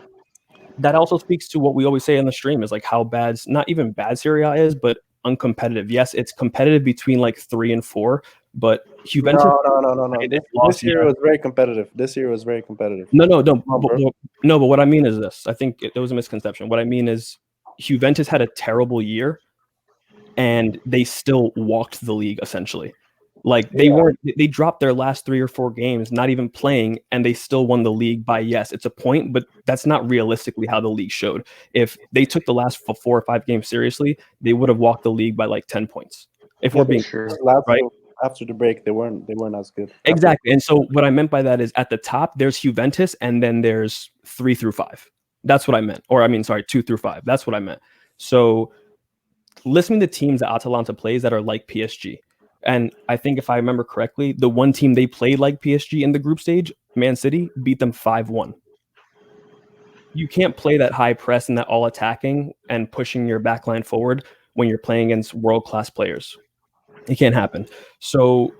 that also speaks to what we always say on the stream is like how bad, not even bad Serie A is, but uncompetitive. Yes, it's competitive between like 3 and 4, but Juventus. No. This year was very competitive. No. But what I mean is this. I think it was a misconception. What I mean is Juventus had a terrible year and they still walked the league essentially. Like they dropped their last 3 or 4 games, not even playing, and they still won the league by, yes, it's a point, but that's not realistically how the league showed. If they took the last 4 or 5 games seriously, they would have walked the league by like 10 points. If we're being sure, right? After the break, they weren't as good. Exactly. And so what I meant by that is at the top, there's Juventus, and then there's 3 through 5. That's what I meant. Or 2 through 5. That's what I meant. So listening to teams that Atalanta plays that are like PSG. And I think if I remember correctly, the one team they played like PSG in the group stage, Man City, beat them 5-1. You can't play that high press and that all attacking and pushing your backline forward when you're playing against world-class players. It can't happen. So,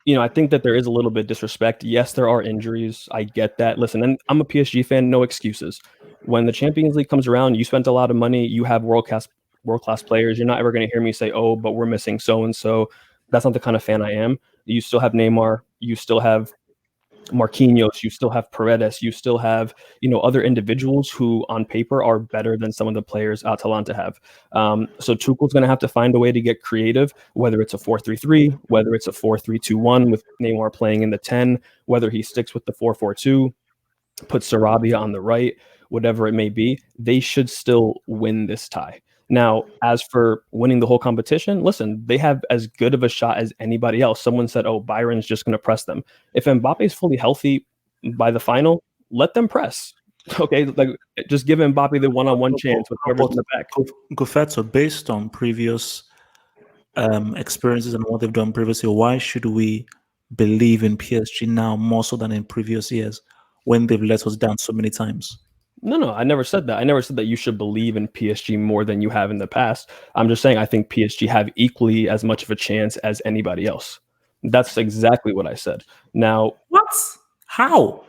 I think that there is a little bit of disrespect. Yes, there are injuries. I get that. Listen, and I'm a PSG fan, no excuses. When the Champions League comes around, you spent a lot of money, you have world-class players. You're not ever going to hear me say, oh, but we're missing so-and-so. That's not the kind of fan I am. You still have Neymar. You still have Marquinhos. You still have Paredes. You still have, other individuals who on paper are better than some of the players Atalanta have. So Tuchel's going to have to find a way to get creative, whether it's a 4-3-3, whether it's a 4-3-2-1 with Neymar playing in the 10, whether he sticks with the 4-4-2, put Sarabia on the right, whatever it may be. They should still win this tie. Now, as for winning the whole competition, listen, they have as good of a shot as anybody else. Someone said, oh, Bayern's just going to press them. If Mbappe is fully healthy by the final, let them press. Okay, like just give Mbappe the one-on-one chance with whoever's in the back. Gufetto, based on previous experiences and what they've done previously, why should we believe in PSG now more so than in previous years when they've let us down so many times? No, I never said that. I never said that you should believe in PSG more than you have in the past. I'm just saying I think PSG have equally as much of a chance as anybody else. That's exactly what I said. Now, what? How?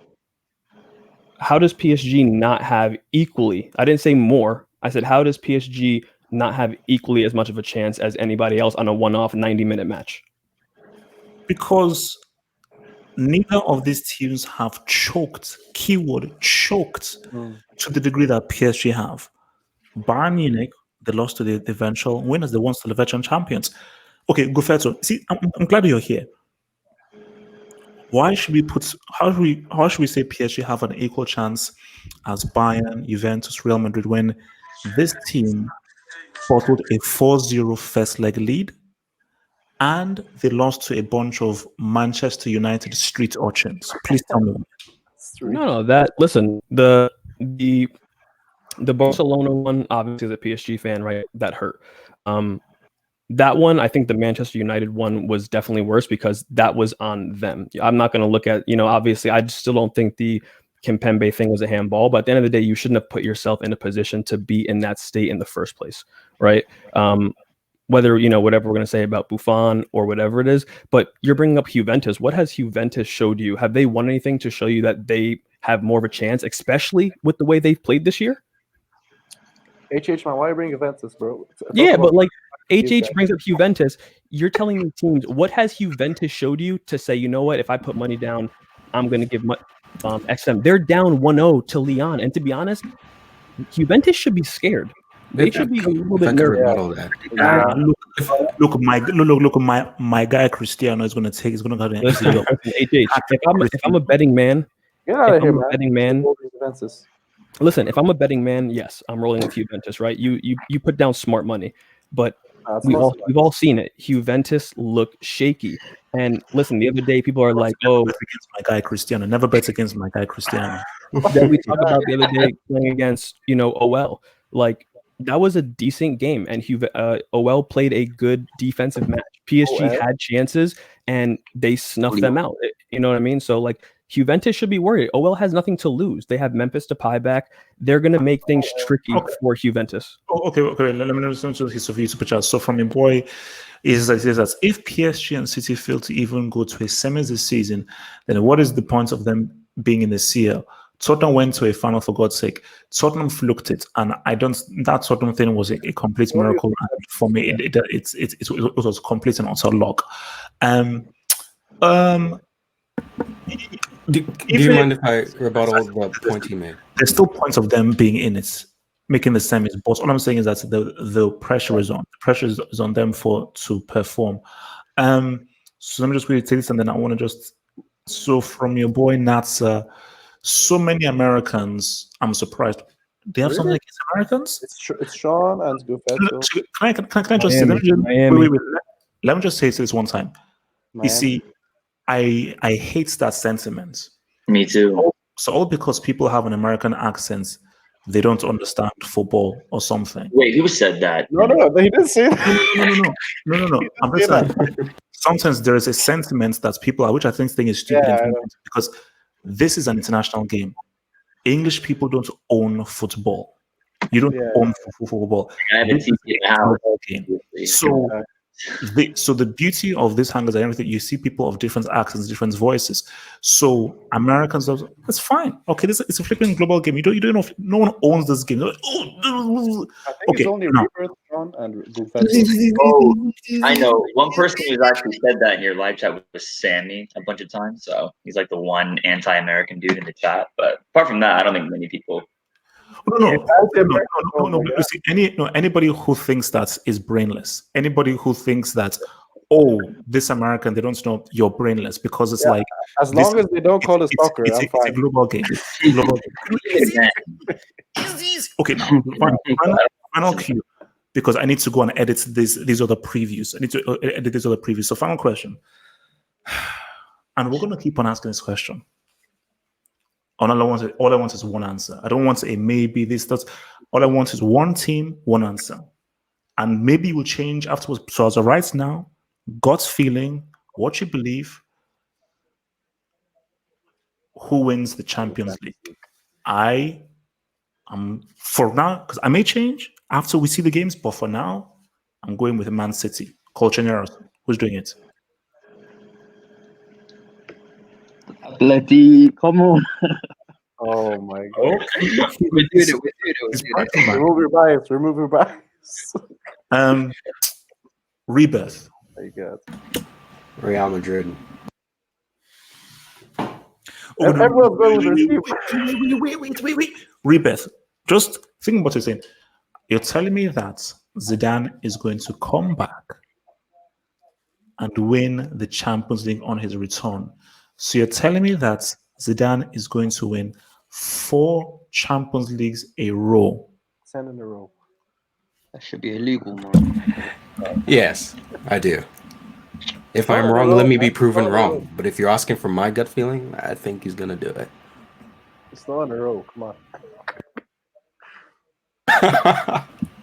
How does PSG not have equally? I didn't say more. I said, how does PSG not have equally as much of a chance as anybody else on a one-off 90-minute match? Because neither of these teams have choked, keyword choked, to the degree that PSG have. Bayern Munich, they lost to the eventual winners, they won to the veteran champions. Okay, Gufetto, see, I'm glad you're here. Why should we how should we say PSG have an equal chance as Bayern, Juventus, Real Madrid when this team bottled a 4-0 first leg lead and they lost to a bunch of Manchester United street urchins? Please tell me. No, listen, the Barcelona one, obviously as a PSG fan, right? That hurt. That one, I think the Manchester United one was definitely worse because that was on them. I'm not going to look at, obviously, I still don't think the Kimpembe thing was a handball, but at the end of the day, you shouldn't have put yourself in a position to be in that state in the first place, right? Whether, whatever we're going to say about Buffon or whatever it is, but you're bringing up Juventus. What has Juventus showed you? Have they won anything to show you that they have more of a chance, especially with the way they've played this year? HH, man, why you bring Juventus, bro? Yeah, but like HH brings up Juventus. You're telling me teams, what has Juventus showed you to say, you know what, if I put money down, I'm going to give XM. They're down 1-0 to Lyon. And to be honest, Juventus should be scared. They should be a little bit nervous. Look, my guy Cristiano is going to go ahead and listen, if I'm a betting man, listen, if I'm a betting man, yes, I'm rolling with Juventus, right? You put down smart money, but we've all seen it. Juventus look shaky. And listen, the other day people are like, "Oh, bet against my guy Cristiano. Never bet against my guy Cristiano." Then we talk about the other day playing against OL. Like that was a decent game, and OL played a good defensive match. PSG had chances, and they snuffed them out. You know what I mean? So like Juventus should be worried. OL has nothing to lose. They have Memphis Depay back. They're going to make things tricky for Juventus. Okay. Let me listen to his super chat. So from your boy, is that if PSG and City fail to even go to a semis this season, then what is the point of them being in the CL? Tottenham went to a final, for God's sake. Tottenham fluked it, and that Tottenham thing was a complete miracle. And for me, it was complete and utter luck. Do you mind if I rebuttal the point he made? There's still points of them being in it, making the semis. But all I'm saying is that the pressure is on. The pressure is on them to perform. So let me just really take this, and then I want to just. So from your boy Nats, so many Americans. I'm surprised. They have something against Americans. It's Sean and Gufeto. Can I just say? Let me just say this one time. Miami. You see, I hate that sentiment. Me too. So all because people have an American accent, they don't understand football or something. Wait, who said that? No, he didn't say that. No. I'm just saying. Sometimes there is a sentiment that people are, which I think is stupid, because this is an international game. English people don't own football. You don't own football. I have a TV in the house. So the beauty of this hangers and everything, you see people of different accents, different voices. So Americans, that's fine. Okay, it's a flipping global game. You don't know. No one owns this game. I think it's only Rebirth, Sean, and I know one person who's actually said that in your live chat was Sammy a bunch of times. So he's like the one anti-American dude in the chat. But apart from that, I don't think many people. No. See, anybody who thinks that is brainless. Anybody who thinks that, this American, they don't know you're brainless, because it's like as long as they don't call it soccer, I'm fine. It's a global game. Okay, now final cue, because I need to go and edit these other previews. I need to edit these other previews. So final question, and we're going to keep on asking this question. All I want is one answer. I don't want a maybe, this, that. All I want is one team, one answer. And maybe it will change afterwards. So as of right now, God's feeling, what you believe, who wins the Champions League? I am, for now, because I may change after we see the games, but for now, I'm going with Man City. Colchoneros, who's doing it? Bloody, come on. Oh my God. We're doing it. Remove your bias. Rebirth. There you go. Real Madrid. Everyone's going with Wait. Rebirth. Just think about what you're saying. You're telling me that Zidane is going to come back and win the Champions League on his return. So you're telling me that Zidane is going to win 4 Champions Leagues a row. 10 in a row. That should be illegal, man. Yes, I do. If I'm wrong, let me be proven wrong. But if you're asking for my gut feeling, I think he's gonna do it. It's not in a row. Come on.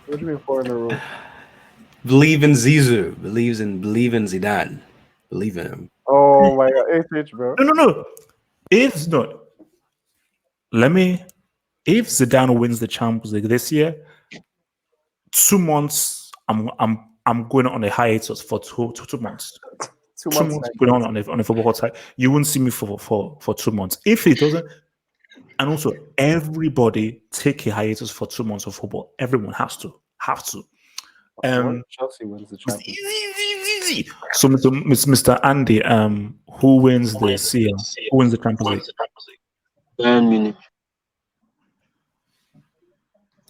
What do you mean 4 in a row? Believe in Zizou. Believe in Zidane. Believe in him. Oh my God, HH, bro. No. It's not. if Zidane wins the Champions League this year, 2 months, I'm going on a hiatus for two months. 2 2 months. months going on a football side. You won't see me for 2 months. If it doesn't, and also everybody take a hiatus for 2 months of football. Everyone has to. Chelsea wins the Champions League. Easy. So, Mr. Andy, who wins the CL? Who wins the Champions League? Bayern Munich.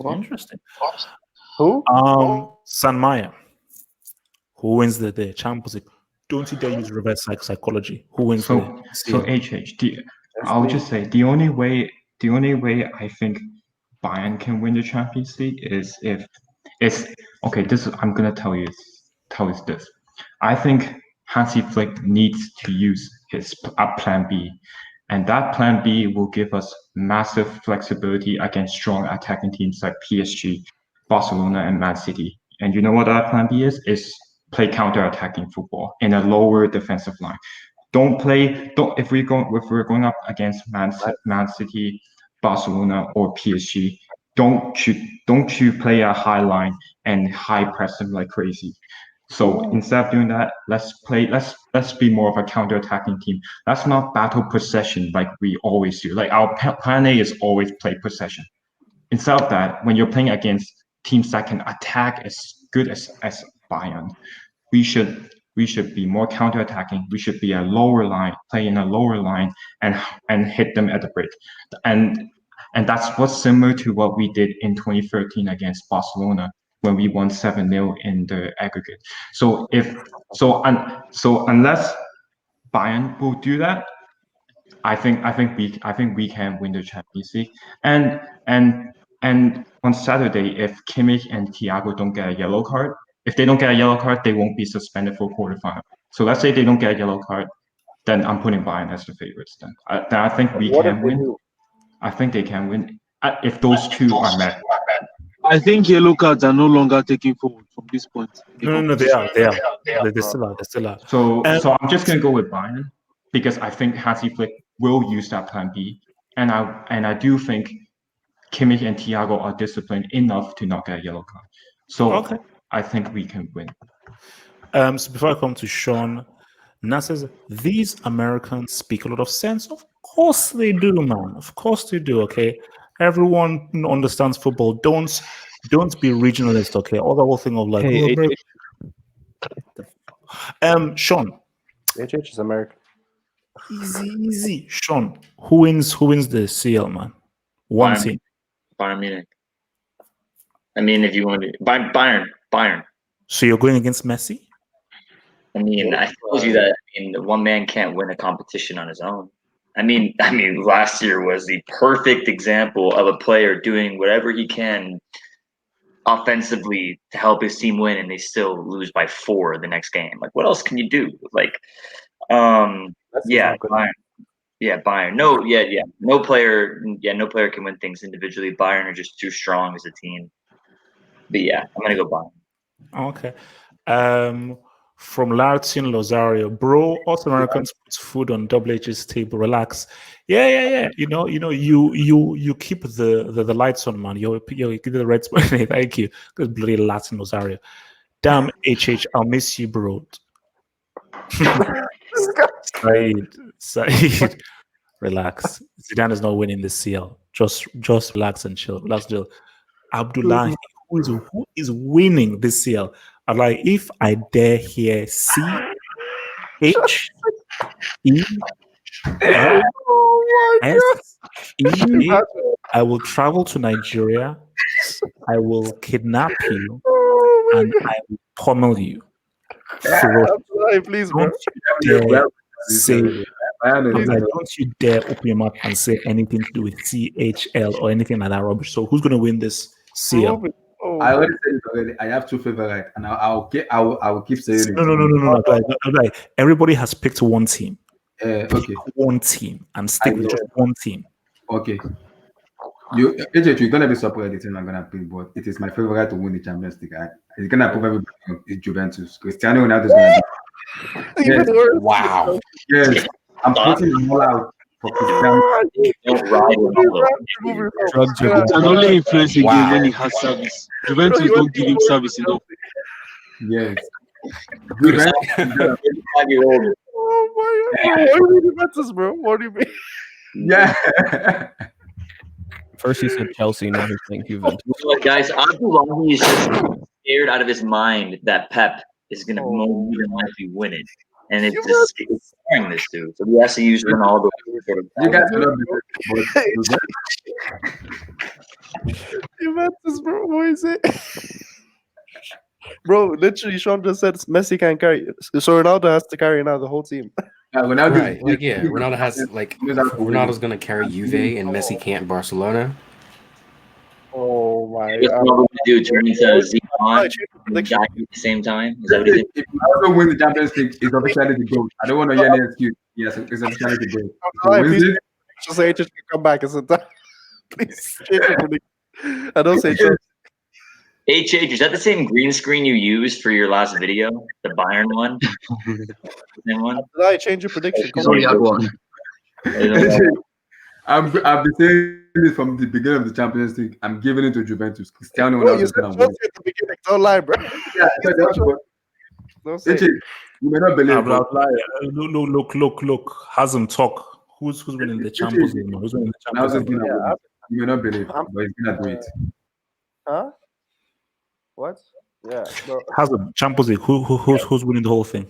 Interesting. Who? San Maya. Who wins the Champions League? Don't you dare use reverse psychology. Who wins So the CL? I'll just say the only way I think Bayern can win the Champions League is if it's okay. I'm gonna tell you this. I think Hansi Flick needs to use his plan B, and that plan B will give us massive flexibility against strong attacking teams like PSG, Barcelona, and Man City. And you know what that plan B is? Is play counter-attacking football in a lower defensive line. If we're going up against Man City, Barcelona, or PSG, don't you play a high line and high press them like crazy. So instead of doing that, let's be more of a counter-attacking team. Let's not battle possession like we always do. Like our plan A is always play possession. Instead of that, when you're playing against teams that can attack as good as Bayern, we should be more counter-attacking. We should be a lower line, play in a lower line, and hit them at the break. And that's what's similar to what we did in 2013 against Barcelona when we won 7-0 in the aggregate. So unless Bayern will do that, I think we can win the Champions League. And on Saturday, if Kimmich and Thiago don't get a yellow card, if they don't get a yellow card, they won't be suspended for quarterfinal. So let's say they don't get a yellow card, then I'm putting Bayern as the favorites. Then I think we can win. I think they can win if those two are met. I think yellow cards are no longer taken forward from this point. No, they are. They still are. So I'm just gonna go with Bayern because I think Hansi Flick will use that plan B, and I do think Kimmich and Thiago are disciplined enough to not get a yellow card. So Okay. I think we can win. So before I come to Sean, Nas says these Americans speak a lot of sense. Of course they do, man. Of course they do. Okay, everyone understands football. Don't be regionalist. Okay, all the whole thing of like. Hey, Sean. HH is American. Easy. Sean, who wins the CL, man? One team. Bayern Munich. I mean, if you want to, Bayern. So you're going against Messi? I mean, I told you that. I mean, one man can't win a competition on his own. I mean, last year was the perfect example of a player doing whatever he can offensively to help his team win, and they still lose by 4 the next game. Like, what else can you do? Like, Bayern. Bayern. No player can win things individually. Bayern are just too strong as a team. But yeah, I'm gonna go Bayern. Okay. From Lartin Lozario, bro, us Americans put food on WH's table. Relax. Yeah. You keep the lights on, man. You give the red spot. Thank you. Because bloody Latin Lozario. Damn, HH, I'll miss you, bro. Said. Relax. Zidane is not winning the CL. Just relax and chill. Abdullah, who is winning this CL? I'm like, if I dare hear CHELSE, I will travel to Nigeria. I will kidnap you, and I will pummel you. Please, bro. Don't you dare open your mouth and say anything to do with CHL or anything like that rubbish. So who's going to win this CL? I already said it already. I have 2 favorites, and I'll keep saying it. No. Like, everybody has picked one team. Okay. Pick one team and stick with just one team. Okay. You're gonna be surprised the team I'm gonna pick, but it is my favorite to win the Champions League. It's gonna prove everybody is Juventus. Cristiano Ronaldo is gonna be. Wow. Yes. I'm putting them all out. for Cristiano. Don't ride Ronaldo. Drugs are He can only influence a game when he has service. Juventus don't give him service enough. Yes. Cristiano, Juventus, 35-year-old. Oh my God, bro. What do you mean Juventus, bro? What do you mean? yeah. First he said Chelsea, now he's saying Juventus. You know what, guys? Abdullahi is just scared out of his mind that Pep is going to more than likely win it. And it's just it's scaring this dude. So he has to use Ronaldo. You guys love it. Juventus, bro. What is it? Bro, literally, Sean just said Messi can't carry. So Ronaldo has to carry now the whole team. Ronaldo, Right, like yeah, Ronaldo has like Ronaldo's gonna carry Juve and Messi can't Barcelona. Oh my What's God. Ronaldo going to do? Turn into Zidane and die at the same time? Is that what he's if Ronaldo wins the Champions League, it's officially the goal. I don't want to hear any excuse. Yes, it's officially the goal. Alright, Wins please it, just say just come back. It's a time. Please change your prediction. I don't say Chelsea. HH, is that the same green screen you used for your last video? The Bayern one? Same one? Did I change your prediction? He's only had one. I've been saying this from the beginning of the Champions League. I'm giving it to Juventus. Cristiano Bro, Ronaldo you is said gonna Chelsea win. at the beginning. Don't lie, bro. Yeah, that's what. Don't say it. You may not believe. Nah, but bro, look. Hasn't talk. Who's winning the Champions League? Who's winning the Now Champions it's League? gonna win. You may not believe, but he's gonna do it. Huh? What? Yeah, bro. Hasn't Champions League? Who's winning the whole thing?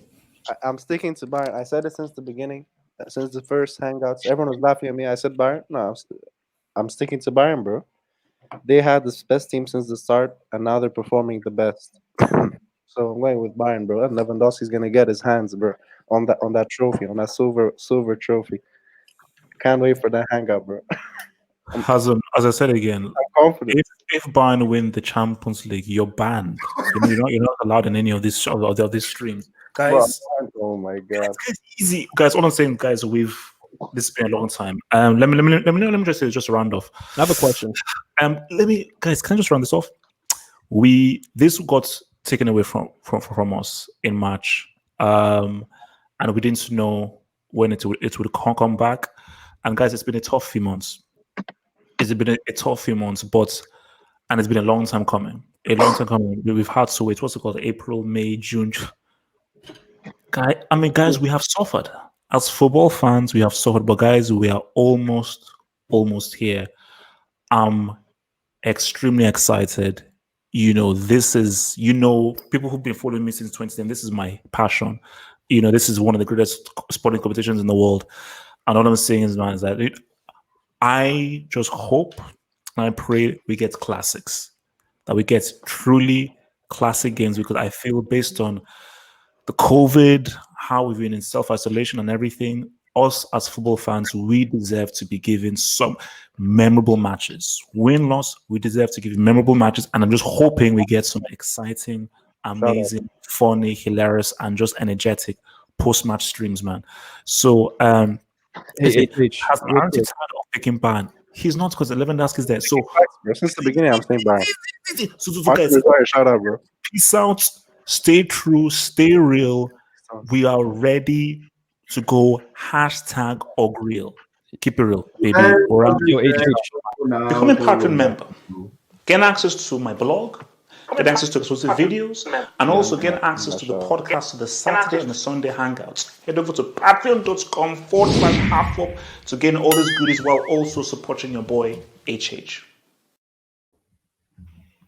I'm sticking to Bayern. I said it since the beginning, since the first hangouts. Everyone was laughing at me. I said Bayern. No, I'm sticking to Bayern, bro. They had the best team since the start, and now they're performing the best. So I'm going with Bayern, bro. And Lewandowski's gonna get his hands, bro, on that trophy, on that silver trophy. Can't wait for that hangout, bro. Hasn't, as I said again, I'm confident. if Bayern win the Champions League, you're banned. You're not allowed in any of these streams, Bro, guys. oh my God. It's easy, guys. All I'm saying, guys, this has been a long time. Let me just say, just a round off. I have a question. Guys, can I just round this off? This got taken away from us in March, and we didn't know when it would come back. And guys, it's been a tough few months. It's been a tough few months, and it's been a long time coming. We've had to wait. What's it called? April, May, June. Guys, we have suffered. As football fans, we have suffered, but guys, we are almost here. I'm extremely excited. This is, people who've been following me since 2010, this is my passion. This is one of the greatest sporting competitions in the world. And all I'm saying is, man, is that I just hope and I pray we get classics, that we get truly classic games, because I feel based on the COVID, how we've been in self-isolation and everything, us as football fans, we deserve to be given some memorable matches. Win, loss, we deserve to give memorable matches. And I'm just hoping we get some exciting, amazing, funny, hilarious, and just energetic post-match streams, man. So, aren't you tired of picking Bayern? He's not, because Lewandowski is there. So, since the beginning, I'm saying Bayern. So guys, shout out, bro. Peace out. Stay true. Stay real. We are ready to go #OgReal. Keep it real, baby. Become a Patreon member. Get access to my blog. Get access to exclusive videos, and also get access to the podcast, to the Saturday and the Sunday hangouts. Head over to patreon.com/halfup to gain all these goodies while also supporting your boy HH.